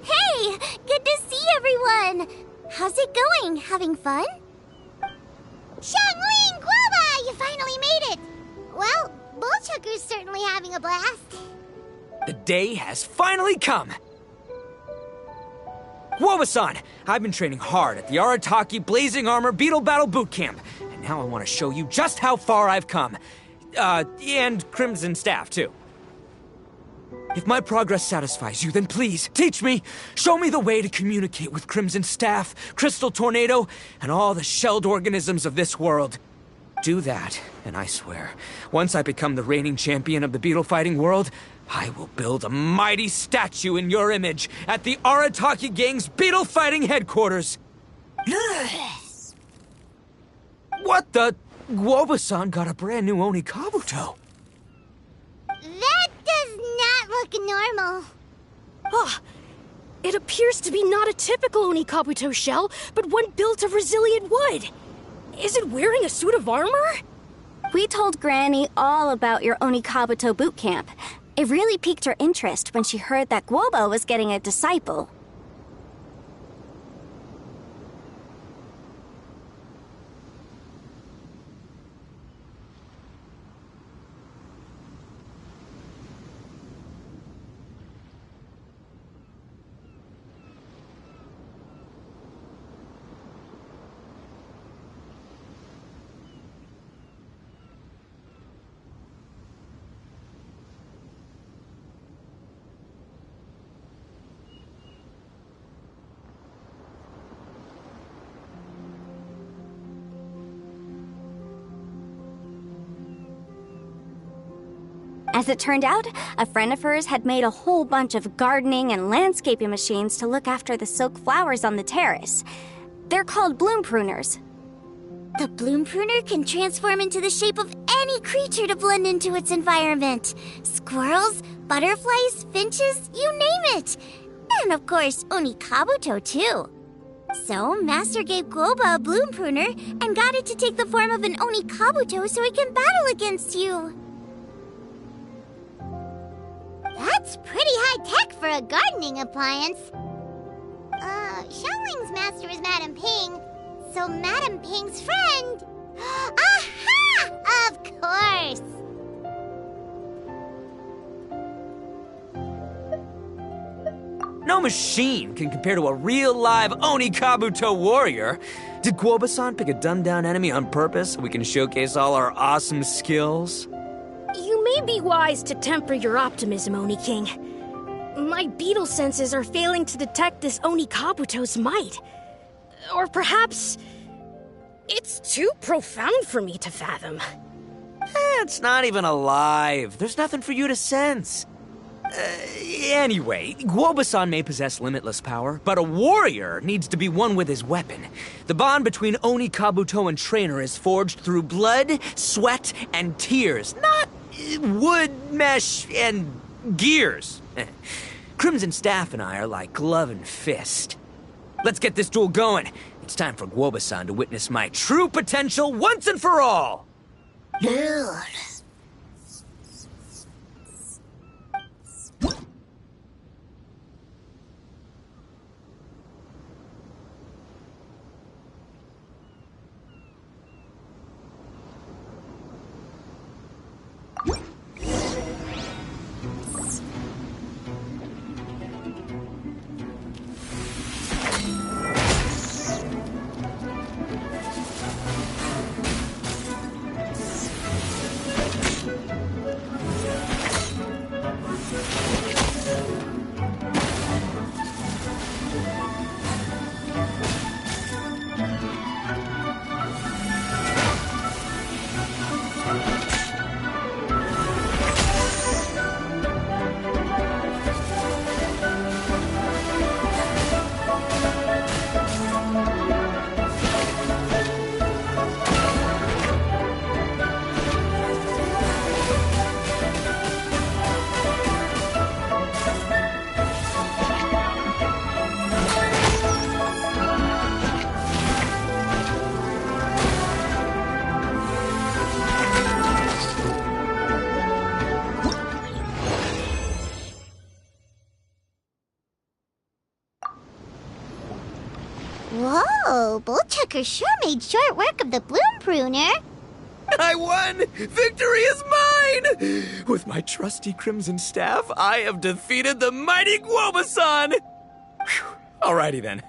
Hey! Good to see everyone! How's it going? Having fun? Xiangling Guoba! You finally made it! Well, Bullchucker's certainly having a blast. The day has finally come! Woba-san! I've been training hard at the Arataki Blazing Armor Beetle Battle Bootcamp, and now I want to show you just how far I've come. And Crimson Staff, too. If my progress satisfies you, then please, teach me! Show me the way to communicate with Crimson Staff, Crystal Tornado, and all the shelled organisms of this world. Do that, and I swear, once I become the reigning champion of the beetle fighting world, I will build a mighty statue in your image at the Arataki Gang's beetle fighting headquarters. What the? Woba-san got a brand new Oni Kabuto. That does not look normal. Ah, it appears to be not a typical Oni Kabuto shell, but one built of resilient wood. Is it wearing a suit of armor? We told Granny all about your Oni Kabuto boot camp. It really piqued her interest when she heard that Guoba was getting a disciple. As it turned out, a friend of hers had made a whole bunch of gardening and landscaping machines to look after the silk flowers on the terrace. They're called bloom pruners. The bloom pruner can transform into the shape of any creature to blend into its environment. Squirrels, butterflies, finches, you name it. And of course, Oni Kabuto too. So, Master gave Guoba a bloom pruner and got it to take the form of an Oni Kabuto so it can battle against you. That's pretty high-tech for a gardening appliance. Xiangling's master is Madame Ping, so Madame Ping's friend... Aha! Of course! No machine can compare to a real live Oni Kabuto warrior. Did Guoba-san pick a dumbed-down enemy on purpose so we can showcase all our awesome skills? You may be wise to temper your optimism, Oni King. My beetle senses are failing to detect this Oni Kabuto's might. Or perhaps... it's too profound for me to fathom. It's not even alive. There's nothing for you to sense. Anyway, Guoba-san may possess limitless power, but a warrior needs to be one with his weapon. The bond between Oni Kabuto and trainer is forged through blood, sweat, and tears, not wood, mesh, and gears. Crimson Staff and I are like glove and fist. Let's get this duel going. It's time for Guoba-san to witness my true potential once and for all! Whoa, Bullchucker sure made short work of the bloom pruner. I won! Victory is mine! With my trusty Crimson Staff, I have defeated the mighty Guoba-san! Whew. Alrighty then.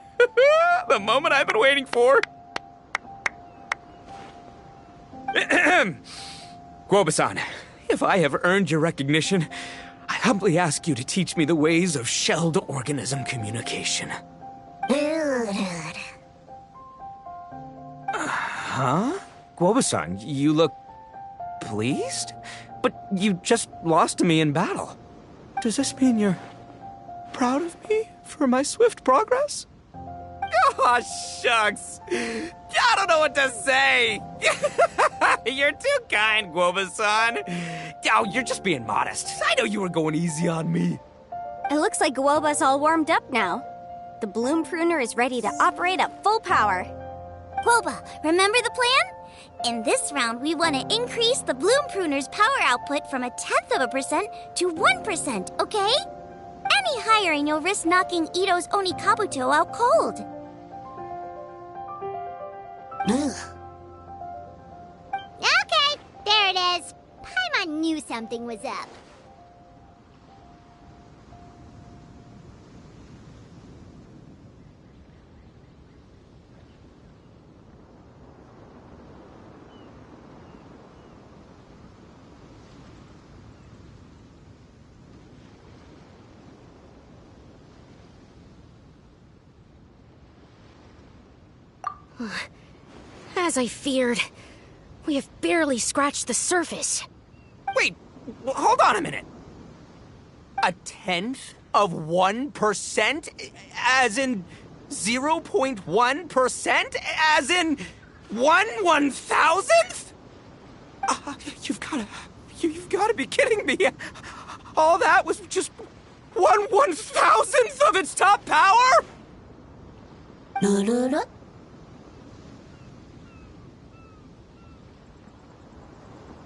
The moment I've been waiting for. Guoba-san, if I have earned your recognition, I humbly ask you to teach me the ways of shelled organism communication. Huh? Guoba-san, you look pleased? But you just lost to me in battle. Does this mean you're proud of me for my swift progress? Oh, shucks. I don't know what to say. You're too kind, Guoba-san. Oh, you're just being modest. I know you were going easy on me. It looks like Guoba's all warmed up now. The bloom pruner is ready to operate at full power. Guoba, remember the plan? In this round, we want to increase the bloom pruner's power output from 0.1% to 1%, okay? Any higher and you'll risk knocking Itto's Oni Kabuto out cold. Okay, there it is. Paimon knew something was up. As I feared, we have barely scratched the surface. Wait, hold on a minute. 0.1%? As in 0.1%? As in 1/1000th? You've gotta be kidding me. All that was just 1/1000th of its top power?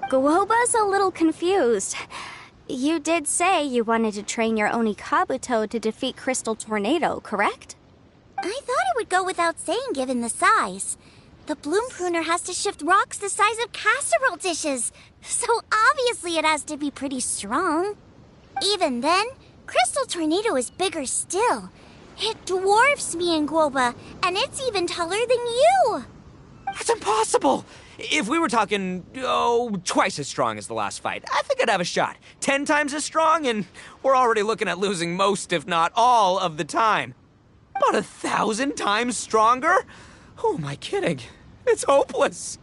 Guoba's a little confused. You did say you wanted to train your Oni Kabuto to defeat Crystal Tornado, correct? I thought it would go without saying given the size. The bloom pruner has to shift rocks the size of casserole dishes, so obviously it has to be pretty strong. Even then, Crystal Tornado is bigger still. It dwarfs me and Guoba, and it's even taller than you. That's impossible! If we were talking, twice as strong as the last fight, I think I'd have a shot. 10 times as strong, and we're already looking at losing most, if not all, of the time. But 1,000 times stronger? Who am I kidding? It's hopeless.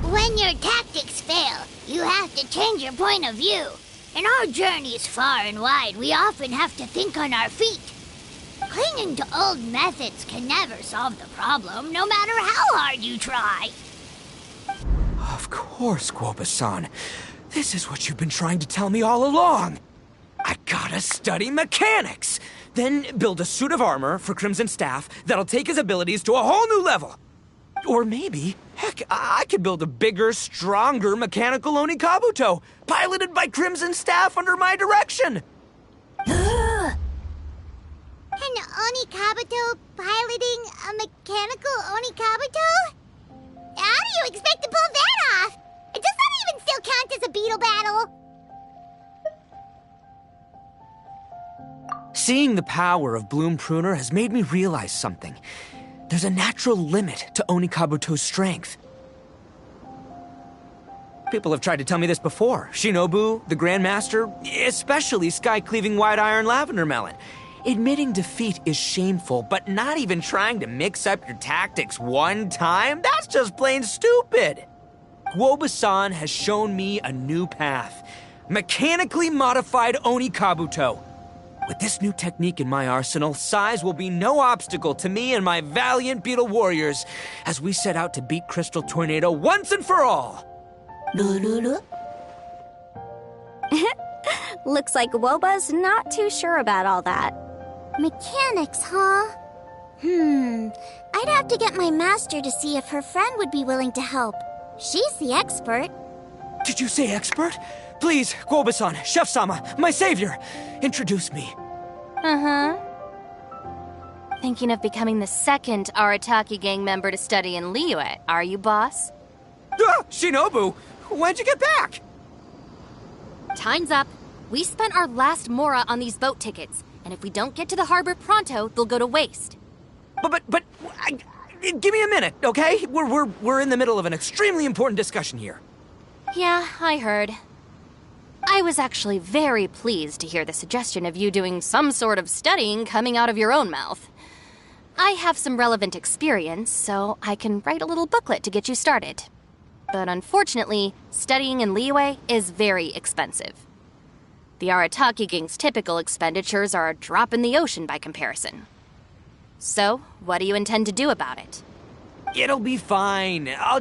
When your tactics fail, You have to change your point of view. In our journeys far and wide, we often have to think on our feet. Clinging to old methods can never solve the problem, no matter how hard you try. Of course, Guoba-san. This is what you've been trying to tell me all along. I gotta study mechanics, then build a suit of armor for Crimson Staff that'll take his abilities to a whole new level. Or maybe, heck, I could build a bigger, stronger mechanical Oni Kabuto, piloted by Crimson Staff under my direction. An Oni Kabuto piloting a mechanical Oni Kabuto? How do you expect to pull that off? Does that even still count as a beetle battle? Seeing the power of Bloom Pruner has made me realize something. There's a natural limit to Oni Kabuto's strength. People have tried to tell me this before. Shinobu, the Grandmaster, especially Sky-Cleaving White Iron Lavender Melon. Admitting defeat is shameful, but not even trying to mix up your tactics one time? That's just plain stupid! Guoba-san has shown me a new path. Mechanically modified Oni Kabuto. With this new technique in my arsenal, size will be no obstacle to me and my valiant beetle warriors as we set out to beat Crystal Tornado once and for all! Looks like Woba's not too sure about all that. Mechanics, huh? I'd have to get my master to see if her friend would be willing to help. She's the expert. Did you say expert? Please, Guoba-san, Chef-sama, my savior, introduce me. Thinking of becoming the second Arataki gang member to study in Liyue, are you, boss? Shinobu, when'd you get back? Time's up. We spent our last mora on these boat tickets, and if we don't get to the harbor pronto, they'll go to waste. Give me a minute, okay? We're in the middle of an extremely important discussion here. Yeah, I heard. I was actually very pleased to hear the suggestion of you doing some sort of studying coming out of your own mouth. I have some relevant experience, so I can write a little booklet to get you started. But unfortunately, studying in Liyue is very expensive. The Arataki gang's typical expenditures are a drop in the ocean by comparison. So, what do you intend to do about it? It'll be fine. I'll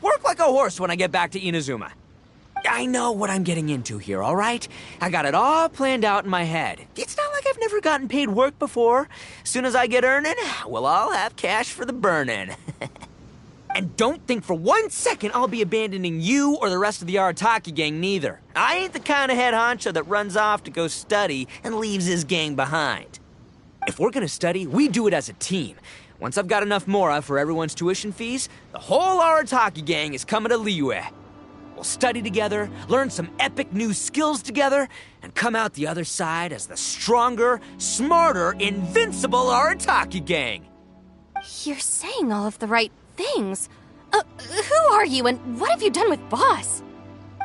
work like a horse when I get back to Inazuma. I know what I'm getting into here, all right? I got it all planned out in my head. It's not like I've never gotten paid work before. As soon as I get earning, we'll all have cash for the burning. And don't think for 1 second I'll be abandoning you or the rest of the Arataki gang neither. I ain't the kind of head honcho that runs off to go study and leaves his gang behind. If we're gonna study, we do it as a team. Once I've got enough mora for everyone's tuition fees, the whole Arataki gang is coming to Liyue. We'll study together, learn some epic new skills together, and come out the other side as the stronger, smarter, invincible Arataki gang. You're saying all of the right things. Who are you and what have you done with Boss?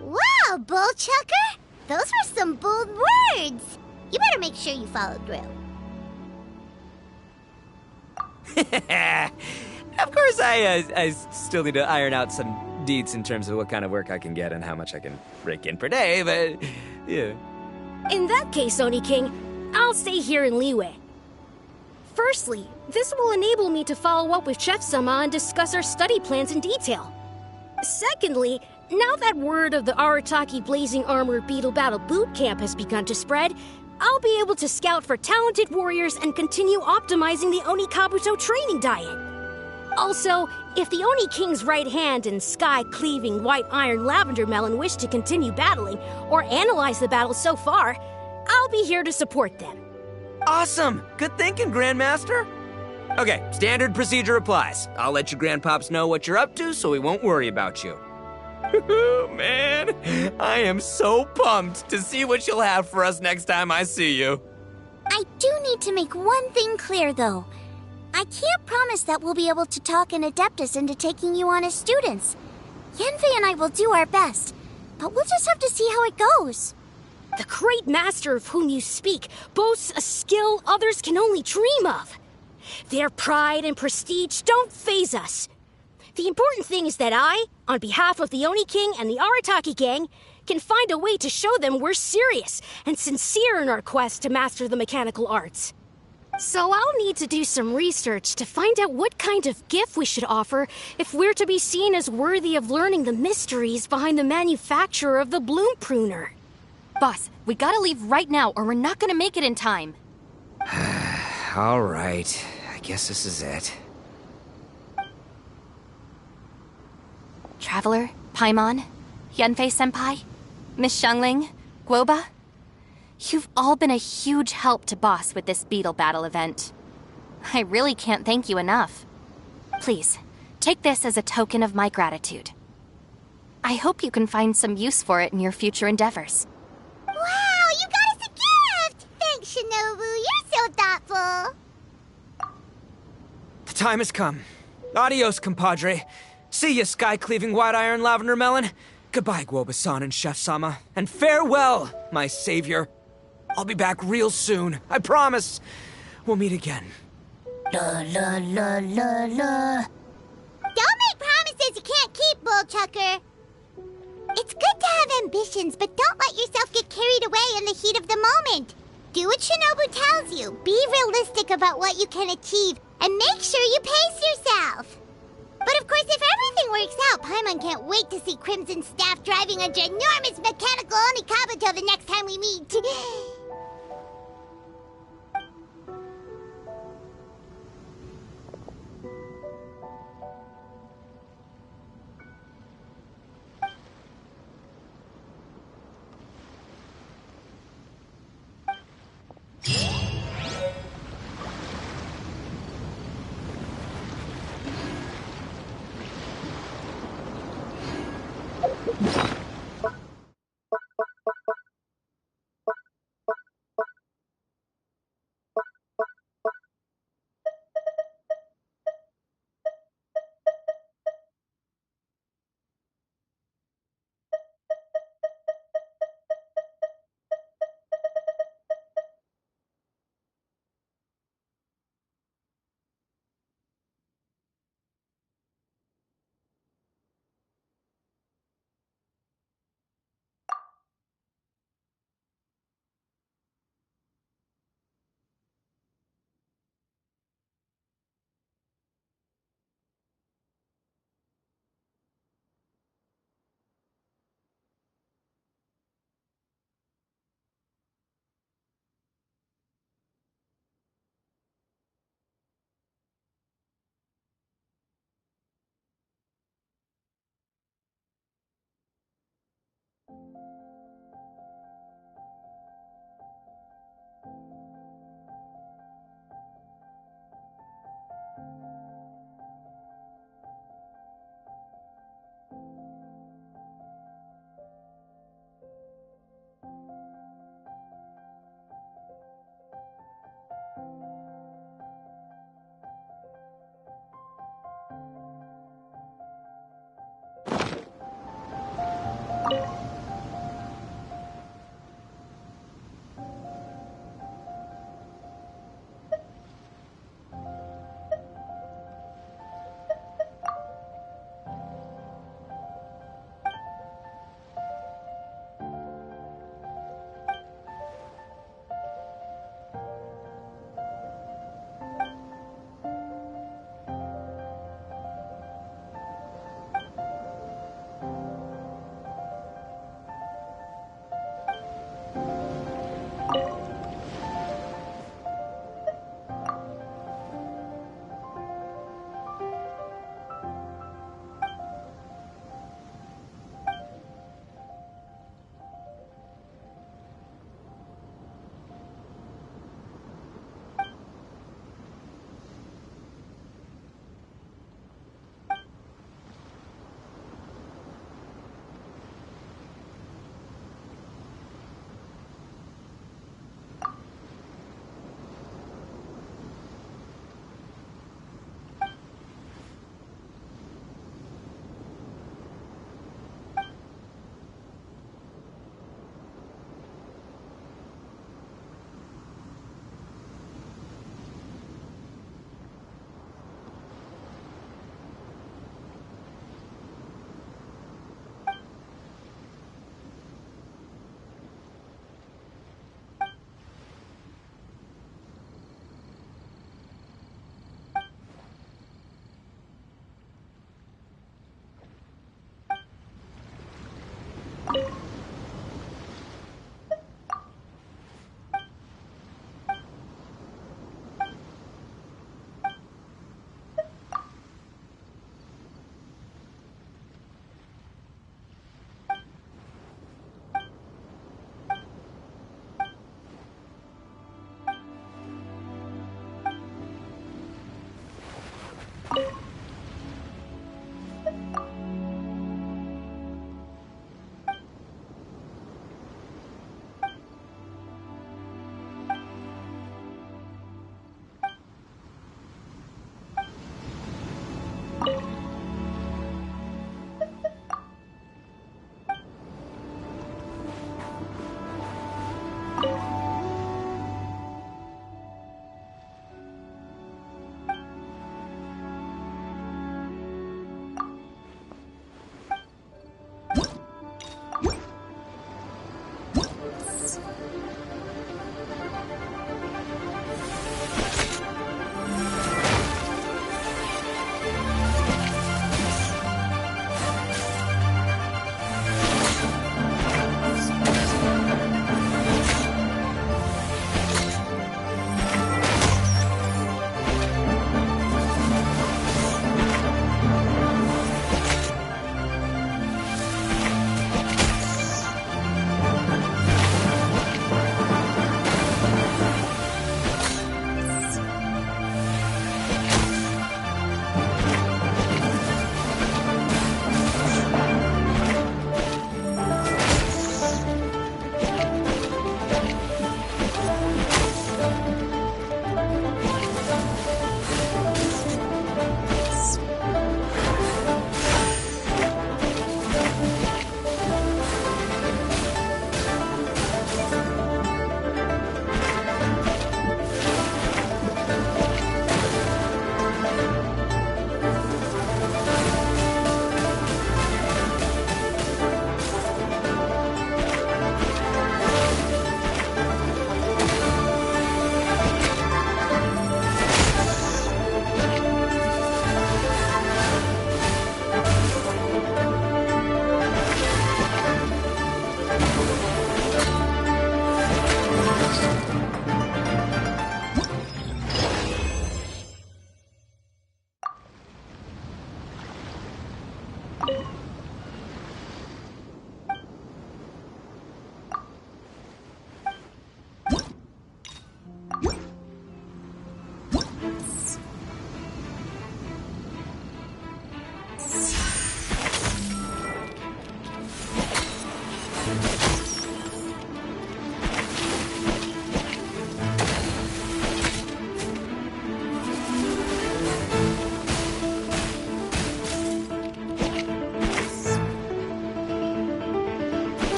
Wow, Bullchucker! Those were some bold words! You better make sure you follow through. Of course, I still need to iron out some deets in terms of what kind of work I can get and how much I can rake in per day, but yeah. In that case, Oni King, I'll stay here in Liyue. Firstly, this will enable me to follow up with Chef-sama and discuss our study plans in detail. Secondly, now that word of the Arataki Blazing Armor Beetle Battle Bootcamp has begun to spread, I'll be able to scout for talented warriors and continue optimizing the Oni Kabuto training diet. Also, if the Oni King's right hand and Sky-Cleaving White Iron Lavender Melon wish to continue battling or analyze the battle so far, I'll be here to support them. Awesome! Good thinking, Grandmaster! Okay, standard procedure applies. I'll let your grandpops know what you're up to so we won't worry about you. Man, I am so pumped to see what you'll have for us next time I see you. I do need to make one thing clear, though. I can't promise that we'll be able to talk an Adeptus into taking you on as students. Yanfei and I will do our best, but we'll just have to see how it goes. The great master of whom you speak boasts a skill others can only dream of. Their pride and prestige don't faze us. The important thing is that I, on behalf of the Oni King and the Arataki gang, can find a way to show them we're serious and sincere in our quest to master the mechanical arts. So I'll need to do some research to find out what kind of gift we should offer if we're to be seen as worthy of learning the mysteries behind the manufacture of the bloom pruner. Boss, we gotta leave right now or we're not gonna make it in time. All right. I guess this is it. Traveler, Paimon, Yanfei-senpai, Miss Xiangling, Guoba. You've all been a huge help to Boss with this beetle battle event. I really can't thank you enough. Please, take this as a token of my gratitude. I hope you can find some use for it in your future endeavors. Wow, you got us a gift! Thanks, Shinobu. You're so thoughtful. The time has come. Adios, compadre. See ya, sky-cleaving white-iron lavender melon. Goodbye, Guoba-san and Chef-sama. And farewell, my savior. I'll be back real soon. I promise. We'll meet again. La la la la la. Don't make promises you can't keep, Bullchucker. It's good to have ambitions, but don't let yourself get carried away in the heat of the moment. Do what Shinobu tells you. Be realistic about what you can achieve, and make sure you pace yourself. But of course, if everything works out, Paimon can't wait to see Crimson Staff driving a ginormous mechanical Onikabuto the next time we meet.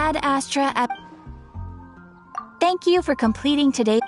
Ad Astra. Thank you for completing today's.